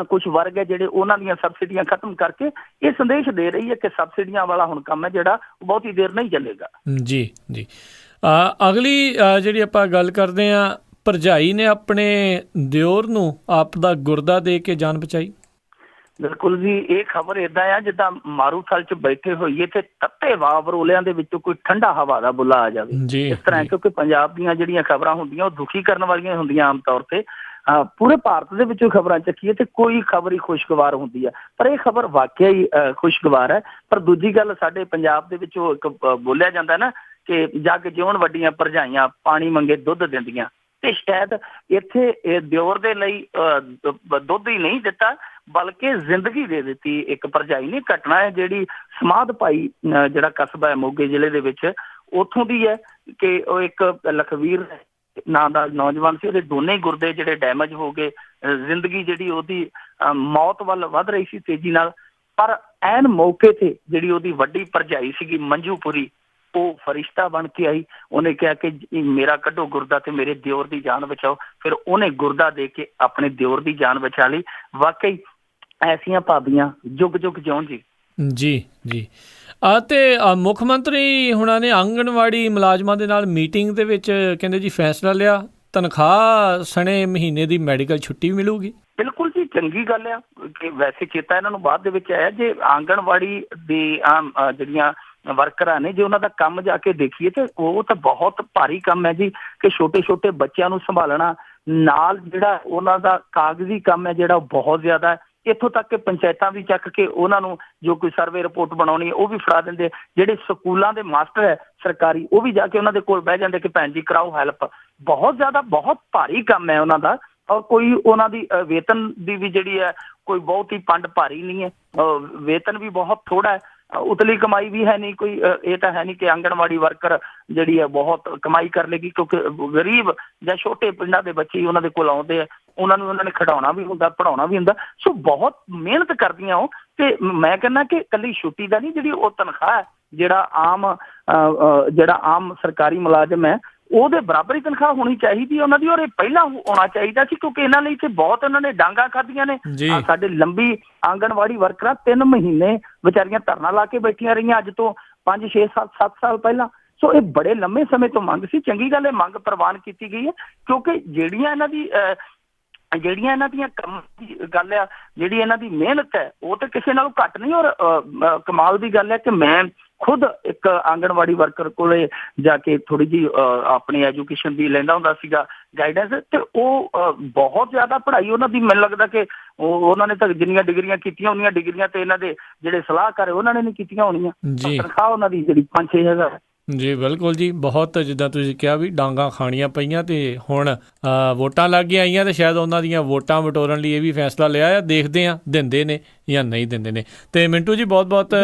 ਕੁਛ ਵਰਗ ਹੈ ਜਿਹੜੇ ਉਹਨਾਂ ਦੀਆਂ ਸਬਸਿਡੀਆਂ ਖਤਮ ਕਰਕੇ ਇਹ ਸੰਦੇਸ਼ ਦੇ ਰਹੀ ਹੈ ਕਿ ਸਬਸਿਡੀਆਂ ਵਾਲਾ ਹੁਣ ਕੰਮ ਹੈ ਜਿਹੜਾ ਬਹੁਤੀ ਦੇਰ ਨਹੀਂ ਚੱਲੇਗਾ। ਜੀ ਜੀ ਅਗਲੀ ਜਿਹੜੀ ਆਪਾਂ ਗੱਲ ਕਰਦੇ ਹਾਂ, ਭਰਜਾਈ ਨੇ ਆਪਣੇ ਦਿਓਰ ਨੂੰ ਆਪ ਦਾ ਗੁਰਦਾ ਦੇ ਕੇ ਜਾਨ ਬਚਾਈ। ਬਿਲਕੁਲ ਜੀ, ਇਹ ਖਬਰ ਏਦਾਂ ਆ ਜਿੱਦਾਂ ਮਾਰੂਥਲ 'ਚ ਬੈਠੇ ਹੋਈਏ ਤੇ ਤੱਤੇ ਵਾਵਰੋਲਿਆਂ ਦੇ ਵਿੱਚੋਂ ਕੋਈ ਠੰਡਾ ਹਵਾ ਦਾ ਬੁੱਲਾ ਆ ਜਾਵੇ, ਇਸ ਤਰ੍ਹਾਂ। ਕਿਉਂਕਿ ਪੰਜਾਬ ਦੀਆਂ ਜਿਹੜੀਆਂ ਖਬਰਾਂ ਹੁੰਦੀਆਂ ਉਹ ਦੁਖੀ ਕਰਨ ਵਾਲੀਆਂ ਹੁੰਦੀਆਂ ਆਮ ਤੌਰ ਤੇ। ਪੂਰੇ ਭਾਰਤ ਦੇ ਵਿੱਚੋਂ ਖਬਰਾਂ ਚੱਕੀਏ ਤੇ ਕੋਈ ਖਬਰ ਹੀ ਖੁਸ਼ਗਵਾਰ ਹੁੰਦੀ ਹੈ, ਪਰ ਇਹ ਖਬਰ ਵਾਕਿਆ ਹੀ ਖੁਸ਼ਗਵਾਰ ਹੈ। ਪਰ ਦੂਜੀ ਗੱਲ, ਸਾਡੇ ਪੰਜਾਬ ਦੇ ਵਿੱਚ ਉਹ ਇੱਕ ਬੋਲਿਆ ਜਾਂਦਾ ਨਾ ਕਿ ਜੱਗ ਜਿਉਣ ਵੱਡੀਆਂ ਭਰਜਾਈਆਂ ਪਾਣੀ ਮੰਗੇ ਦੁੱਧ ਦਿੰਦੀਆਂ, ਤੇ ਸ਼ਾਇਦ ਇੱਥੇ ਇਹ ਦਿਓਰ ਦੇ ਲਈ ਦੁੱਧ ਹੀ ਨਹੀਂ ਦਿੱਤਾ ਬਲਕਿ ਜ਼ਿੰਦਗੀ ਦੇ ਦਿੱਤੀ ਇੱਕ ਭਰਜਾਈ ਨੇ। ਘਟਨਾ ਹੈ ਜਿਹੜੀ ਸਮਾਧ ਭਾਈ ਜਿਹੜਾ ਕਸਬਾ ਹੈ ਮੋਗੇ ਜ਼ਿਲ੍ਹੇ ਦੇ ਵਿੱਚ, ਉੱਥੋਂ ਦੀ ਹੈ ਕਿ ਉਹ ਇੱਕ ਲਖਵੀਰ ਨਾਂ ਦਾ ਨੌਜਵਾਨ ਸੀ, ਉਹਦੇ ਦੋਨੇ ਗੁਰਦੇ ਜਿਹੜੇ ਡੈਮੇਜ ਹੋ ਗਏ, ਜ਼ਿੰਦਗੀ ਜਿਹੜੀ ਉਹਦੀ ਮੌਤ ਵੱਲ ਵੱਧ ਰਹੀ ਸੀ ਤੇਜ਼ੀ ਨਾਲ। ਪਰ ਐਨ ਮੌਕੇ ਤੇ ਜਿਹੜੀ ਉਹਦੀ ਵੱਡੀ ਭਰਜਾਈ ਸੀਗੀ ਮੰਜੂਪੁਰੀ, ਉਹ ਫਰਿਸ਼ਤਾ ਬਣ ਕੇ ਆਈ। ਉਹਨੇ ਕਿਹਾ ਕਿ ਮੇਰਾ ਕੱਢੋ ਗੁਰਦਾ ਤੇ ਮੇਰੇ ਦਿਓਰ ਦੀ ਜਾਨ ਬਚਾਓ। ਫਿਰ ਉਹਨੇ ਗੁਰਦਾ ਦੇ ਕੇ ਆਪਣੇ ਦਿਓਰ ਦੀ ਜਾਨ ਬਚਾ ਲਈ। ਵਾਕਈ ਐਸੀਆਂ ਭਾਬੀਆਂ ਜੁਗ ਜੁਗ ਜਿਉਣ ਜੀ। ਜੀ ਜੀ ਅਤੇ ਮੁੱਖ ਮੰਤਰੀ ਹੁਣਾਂ ਨੇ ਆਂਗਣਵਾੜੀ ਮੁਲਾਜ਼ਮਾਂ ਦੇ ਨਾਲ ਮੀਟਿੰਗ ਦੇ ਵਿੱਚ ਕਹਿੰਦੇ ਜੀ ਫੈਸਲਾ ਲਿਆ, ਤਨਖਾਹ ਸਣੇ ਮਹੀਨੇ ਦੀ ਮੈਡੀਕਲ ਛੁੱਟੀ ਮਿਲੂਗੀ। ਬਿਲਕੁਲ ਜੀ, ਚੰਗੀ ਗੱਲ ਆ ਕਿ ਵੈਸੇ ਚੇਤਾ ਇਹਨਾਂ ਨੂੰ ਬਾਅਦ ਦੇ ਵਿੱਚ ਆਇਆ। ਜੇ ਆਂਗਣਵਾੜੀ ਦੀ ਜਿਹੜੀਆਂ ਵਰਕਰਾਂ ਨੇ, ਜੇ ਉਹਨਾਂ ਦਾ ਕੰਮ ਜਾ ਕੇ ਦੇਖੀਏ ਤੇ ਉਹ ਤਾਂ ਬਹੁਤ ਭਾਰੀ ਕੰਮ ਹੈ ਜੀ, ਕਿ ਛੋਟੇ ਛੋਟੇ ਬੱਚਿਆਂ ਨੂੰ ਸੰਭਾਲਣਾ, ਨਾਲ ਜਿਹੜਾ ਉਹਨਾਂ ਦਾ ਕਾਗਜ਼ੀ ਕੰਮ ਹੈ ਜਿਹੜਾ ਉਹ ਬਹੁਤ ਜ਼ਿਆਦਾ ਹੈ। ਇੱਥੋਂ ਤੱਕ ਕਿ ਪੰਚਾਇਤਾਂ ਵੀ ਚੱਕ ਕੇ ਉਹਨਾਂ ਨੂੰ ਜੋ ਕੋਈ ਸਰਵੇ ਰਿਪੋਰਟ ਬਣਾਉਣੀ ਉਹ ਵੀ ਫੜਾ ਦਿੰਦੇ। ਜਿਹੜੇ ਸਕੂਲਾਂ ਦੇ ਮਾਸਟਰ ਹੈ ਸਰਕਾਰੀ ਉਹ ਵੀ ਜਾ ਕੇ ਉਹਨਾਂ ਦੇ ਕੋਲ ਬਹਿ ਜਾਂਦੇ ਕਿ ਭੈਣ ਜੀ ਕਰਾਓ ਹੈਲਪ। ਬਹੁਤ ਜ਼ਿਆਦਾ ਬਹੁਤ ਭਾਰੀ ਕੰਮ ਹੈ ਉਹਨਾਂ ਦਾ, ਔਰ ਕੋਈ ਉਹਨਾਂ ਦੀ ਵੇਤਨ ਦੀ ਵੀ ਜਿਹੜੀ ਹੈ ਕੋਈ ਬਹੁਤ ਹੀ ਪੰਡ ਭਾਰੀ ਨਹੀਂ ਹੈ, ਵੇਤਨ ਵੀ ਬਹੁਤ ਥੋੜਾ ਹੈ, ਉਤਲੀ ਕਮਾਈ ਵੀ ਹੈ ਨਹੀਂ ਕੋਈ। ਇਹ ਤਾਂ ਹੈ ਨਹੀਂ ਕਿ ਆਂਗਣਵਾੜੀ ਵਰਕਰ ਜਿਹੜੀ ਹੈ ਬਹੁਤ ਕਮਾਈ ਕਰ ਲੇਗੀ, ਕਿਉਂਕਿ ਗਰੀਬ ਜਾਂ ਛੋਟੇ ਪਿੰਡਾਂ ਦੇ ਬੱਚੇ ਉਹਨਾਂ ਦੇ ਕੋਲ ਆਉਂਦੇ ਆ, ਉਹਨਾਂ ਨੇ ਖਿਡਾਉਣਾ ਵੀ ਹੁੰਦਾ, ਪੜ੍ਹਾਉਣਾ ਵੀ ਹੁੰਦਾ। ਸੋ ਬਹੁਤ ਮਿਹਨਤ ਕਰਦੀਆਂ ਉਹ। ਤੇ ਮੈਂ ਕਹਿੰਦਾ ਕਿ ਇਕੱਲੀ ਛੁੱਟੀ ਦਾ ਨਹੀਂ, ਜਿਹੜੀ ਉਹ ਤਨਖਾਹ ਹੈ ਜਿਹੜਾ ਆਮ ਸਰਕਾਰੀ ਮੁਲਾਜ਼ਮ ਹੈ ਉਹਦੇ ਬਰਾਬਰ ਹੀ ਤਨਖਾਹ ਹੋਣੀ ਚਾਹੀਦੀ ਹੈ ਉਹਨਾਂ ਦੀ, ਔਰ ਇਹ ਪਹਿਲਾਂ ਹੋਣਾ ਚਾਹੀਦਾ ਸੀ, ਕਿਉਂਕਿ ਇਹਨਾਂ ਲਈ ਤੇ ਬਹੁਤ ਉਹਨਾਂ ਨੇ ਡਾਂਗਾਂ ਖਾਧੀਆਂ ਨੇ। ਸਾਡੇ ਲੰਬੀ ਆਂਗਣਵਾੜੀ ਵਰਕਰਾਂ 3 ਮਹੀਨੇ ਵਿਚਾਰੀਆਂ ਧਰਨਾ ਲਾ ਕੇ ਬੈਠੀਆਂ ਰਹੀਆਂ, ਅੱਜ ਤੋਂ 5 6 7 ਸਾਲ ਪਹਿਲਾਂ। ਸੋ ਇਹ ਬੜੇ ਲੰਮੇ ਸਮੇਂ ਤੋਂ ਮੰਗ ਸੀ। ਚੰਗੀ ਗੱਲ ਹੈ ਮੰਗ ਪ੍ਰਵਾਨ ਕੀਤੀ ਗਈ ਹੈ, ਕਿਉਂਕਿ ਜਿਹੜੀਆਂ ਇਹਨਾਂ ਦੀਆਂ ਕੰਮ ਦੀ ਗੱਲ ਆ, ਜਿਹੜੀ ਇਹਨਾਂ ਦੀ ਮਿਹਨਤ ਹੈ ਉਹ ਤਾਂ ਕਿਸੇ ਨਾਲੋਂ ਘੱਟ ਨਹੀਂ। ਔਰ ਕਮਾਲ ਦੀ ਗੱਲ ਹੈ ਕਿ ਮੈਂ ਖੁਦ ਇੱਕ ਆਂਗਣਵਾੜੀ ਵਰਕਰ ਕੋਲੇ ਜਾ ਕੇ ਥੋੜੀ ਜਿਹੀ ਆਪਣੀ ਐਜੂਕੇਸ਼ਨ ਦੀ ਲੈਂਦਾ ਹੁੰਦਾ ਸੀਗਾ ਗਾਈਡੈਂਸ, ਤੇ ਉਹ ਬਹੁਤ ਜ਼ਿਆਦਾ ਪੜ੍ਹਾਈ ਉਹਨਾਂ ਦੀ, ਮੈਨੂੰ ਲੱਗਦਾ ਕਿ ਉਹਨਾਂ ਨੇ ਤਾਂ ਜਿੰਨੀਆਂ ਡਿਗਰੀਆਂ ਕੀਤੀਆਂ ਉਨੀਆਂ ਡਿਗਰੀਆਂ ਤੇ ਇਹਨਾਂ ਦੇ ਜਿਹੜੇ ਸਲਾਹਕਾਰ ਉਹਨਾਂ ਨੇ ਨਹੀਂ ਕੀਤੀਆਂ ਹੋਣੀਆਂ। ਤਨਖਾਹ ਉਹਨਾਂ ਦੀ ਜਿਹੜੀ 5-6 ਹਜ਼ਾਰ। ਜੀ ਬਿਲਕੁਲ ਜੀ, ਬਹੁਤ ਜਿੱਦਾਂ ਤੁਸੀਂ ਕਿਹਾ ਵੀ ਡਾਂਗਾਂ ਖਾਣੀਆਂ ਪਈਆਂ, ਤੇ ਹੁਣ ਵੋਟਾਂ ਲੱਗ ਕੇ ਆਈਆਂ ਤੇ ਸ਼ਾਇਦ ਉਹਨਾਂ ਦੀਆਂ ਵੋਟਾਂ ਵਟੋਰਨ ਲਈ ਇਹ ਵੀ ਫੈਸਲਾ ਲਿਆ ਆ, ਦੇਖਦੇ ਆ ਦਿੰਦੇ ਨੇ ਜਾਂ ਨਹੀਂ ਦਿੰਦੇ ਨੇ। ਤੇ ਮਿੰਟੂ ਜੀ ਬਹੁਤ ਬਹੁਤ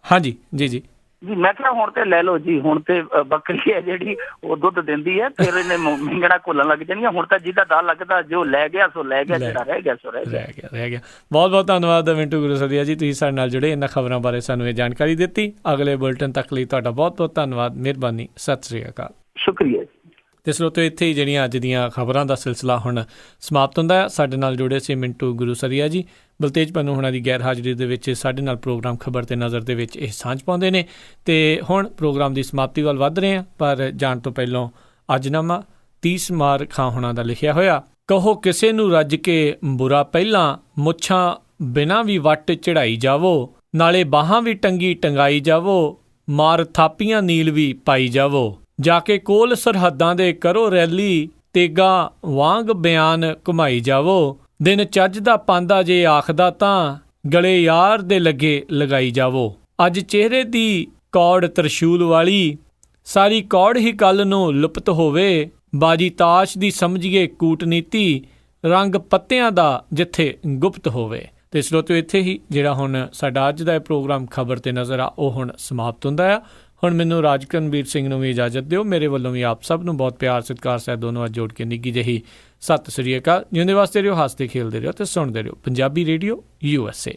ਹਾਂਜੀ ਜੀ ਮੈਂ ਕਿਹਾ ਹੁਣ ਤੇ ਲੈ ਲਓ ਜੀ, ਹੁਣ ਤੇ ਬੱਕਰੀ ਹੈ ਜਿਹੜੀ ਉਹ ਦੁੱਧ ਦਿੰਦੀ ਹੈ, ਫਿਰ ਇਹਨੇ ਮਿੰਗਣਾ ਘੁੱਲਣ ਲੱਗ ਜਾਣੀਆਂ। ਹੁਣ ਤਾਂ ਜਿਹਦਾ ਦਾ ਲੱਗਦਾ ਜੋ ਲੈ ਗਿਆ ਸੋ ਲੈ ਗਿਆ, ਜਿਹੜਾ ਰਹਿ ਗਿਆ ਸੋ ਰਹਿ ਗਿਆ। ਬਹੁਤ ਬਹੁਤ ਧੰਨਵਾਦ ਮਿੰਟੂ ਗੁਰੂਸਰੀਆ ਜੀ, ਤੁਸੀਂ ਸਾਡੇ ਨਾਲ ਜੁੜੇ, ਇਹਨਾਂ ਖਬਰਾਂ ਬਾਰੇ ਸਾਨੂੰ ਇਹ ਜਾਣਕਾਰੀ ਦਿੱਤੀ। ਅਗਲੇ ਬੁਲਟਨ ਤੱਕ ਲਈ ਤੁਹਾਡਾ ਬਹੁਤ ਬਹੁਤ ਧੰਨਵਾਦ, ਮਿਹਰਬਾਨੀ, ਸਤਿ ਸ੍ਰੀ ਅਕਾਲ। ਸ਼ੁਕਰੀਆ ਜੀ। ਤੇ ਸਰੋਤਿਓ, ਇੱਥੇ ਹੀ ਜਿਹੜੀਆਂ ਅੱਜ ਦੀਆਂ ਖਬਰਾਂ ਦਾ ਸਿਲਸਿਲਾ ਹੁਣ ਸਮਾਪਤ ਹੁੰਦਾ ਹੈ। ਸਾਡੇ ਨਾਲ ਜੁੜੇ ਸੀ ਮਿੰਟੂ ਗੁਰੂਸਰੀਆ ਜੀ। ਬਲਤੇਜ ਪੰਨੂ ਹੋਣਾ ਦੀ ਗੈਰ ਹਾਜ਼ਰੀ ਦੇ ਵਿੱਚ ਸਾਡੇ ਨਾਲ ਪ੍ਰੋਗਰਾਮ ਖਬਰ ਤੇ ਨਜ਼ਰ ਦੇ ਵਿੱਚ ਇਹ ਸਾਂਝ ਪਾਉਂਦੇ ਨੇ। ਤੇ ਹੁਣ ਪ੍ਰੋਗਰਾਮ ਦੀ ਸਮਾਪਤੀ ਵੱਲ ਵੱਧ ਰਹੇ ਹਾਂ, ਪਰ ਜਾਣ ਤੋਂ ਪਹਿਲਾਂ ਅੱਜਨਾਮਾ 30 ਮਾਰ ਖਾਂ ਹੋਣਾ ਦਾ ਲਿਖਿਆ ਹੋਇਆ। ਕਹੋ ਕਿਸੇ ਨੂੰ ਰੱਜ ਕੇ ਬੁਰਾ ਪਹਿਲਾਂ, ਮੁੱਛਾਂ ਬਿਨਾਂ ਵੀ ਵੱਟ ਚੜਾਈ ਜਾਵੋ, ਨਾਲੇ ਬਾਹਾਂ ਵੀ ਟੰਗੀ ਟੰਗਾਈ ਜਾਵੋ, ਮਾਰ ਥਾਪੀਆਂ ਨੀਲ ਵੀ ਪਾਈ ਜਾਵੋ, ਜਾ ਕੇ ਕੋਲ ਸਰਹੱਦਾਂ ਦੇ ਕਰੋ ਰੈਲੀ, ਤੇਗਾ ਵਾਂਗ ਬਿਆਨ ਘੁਮਾਈ ਜਾਵੋ, ਦਿਨ ਚੱਜ ਦਾ ਪਾਂਦਾ ਜੇ ਆਖਦਾ ਤਾਂ, ਗਲੇ ਯਾਰ ਦੇ ਲੱਗੇ ਲਗਾਈ ਜਾਵੋ। ਅੱਜ ਚਿਹਰੇ ਦੀ ਕੌੜ ਤਰਸ਼ੂਲ ਵਾਲੀ, ਸਾਰੀ ਕੌੜ ਹੀ ਕੱਲ ਨੂੰ ਲੁਪਤ ਹੋਵੇ, ਬਾਜੀ ਤਾਸ਼ ਦੀ ਸਮਝੀਏ ਕੂਟਨੀਤੀ, ਰੰਗ ਪੱਤਿਆਂ ਦਾ ਜਿੱਥੇ ਗੁਪਤ ਹੋਵੇ। ਤੇ ਸਰੋਤਿਓ, ਇੱਥੇ ਹੀ ਜਿਹੜਾ ਹੁਣ ਸਾਡਾ ਅੱਜ ਦਾ ਇਹ ਪ੍ਰੋਗਰਾਮ ਖਬਰ ਤੇ ਨਜ਼ਰ ਆ ਉਹ ਹੁਣ ਸਮਾਪਤ ਹੁੰਦਾ ਆ। ਹੁਣ ਮੈਨੂੰ ਰਾਜਕਰਨਵੀਰ ਸਿੰਘ ਨੂੰ ਵੀ ਇਜਾਜ਼ਤ ਦਿਓ। ਮੇਰੇ ਵੱਲੋਂ ਵੀ ਆਪ ਸਭ ਨੂੰ ਬਹੁਤ ਪਿਆਰ ਸਤਿਕਾਰ ਸਹਿਤ ਦੋਨੋਂ ਅੱਜ ਜੋੜ ਕੇ ਨਿੱਘੀ ਜਿਹੀ ਸਤਿ ਸ੍ਰੀ ਅਕਾਲ। ਜਿਉਂਦੇ ਵਾਸਤੇ ਰਹੋ, ਹੱਸਦੇ ਖੇਲਦੇ ਰਹੋ ਤੇ ਸੁਣਦੇ ਰਹੋ ਪੰਜਾਬੀ ਰੇਡੀਓ USA।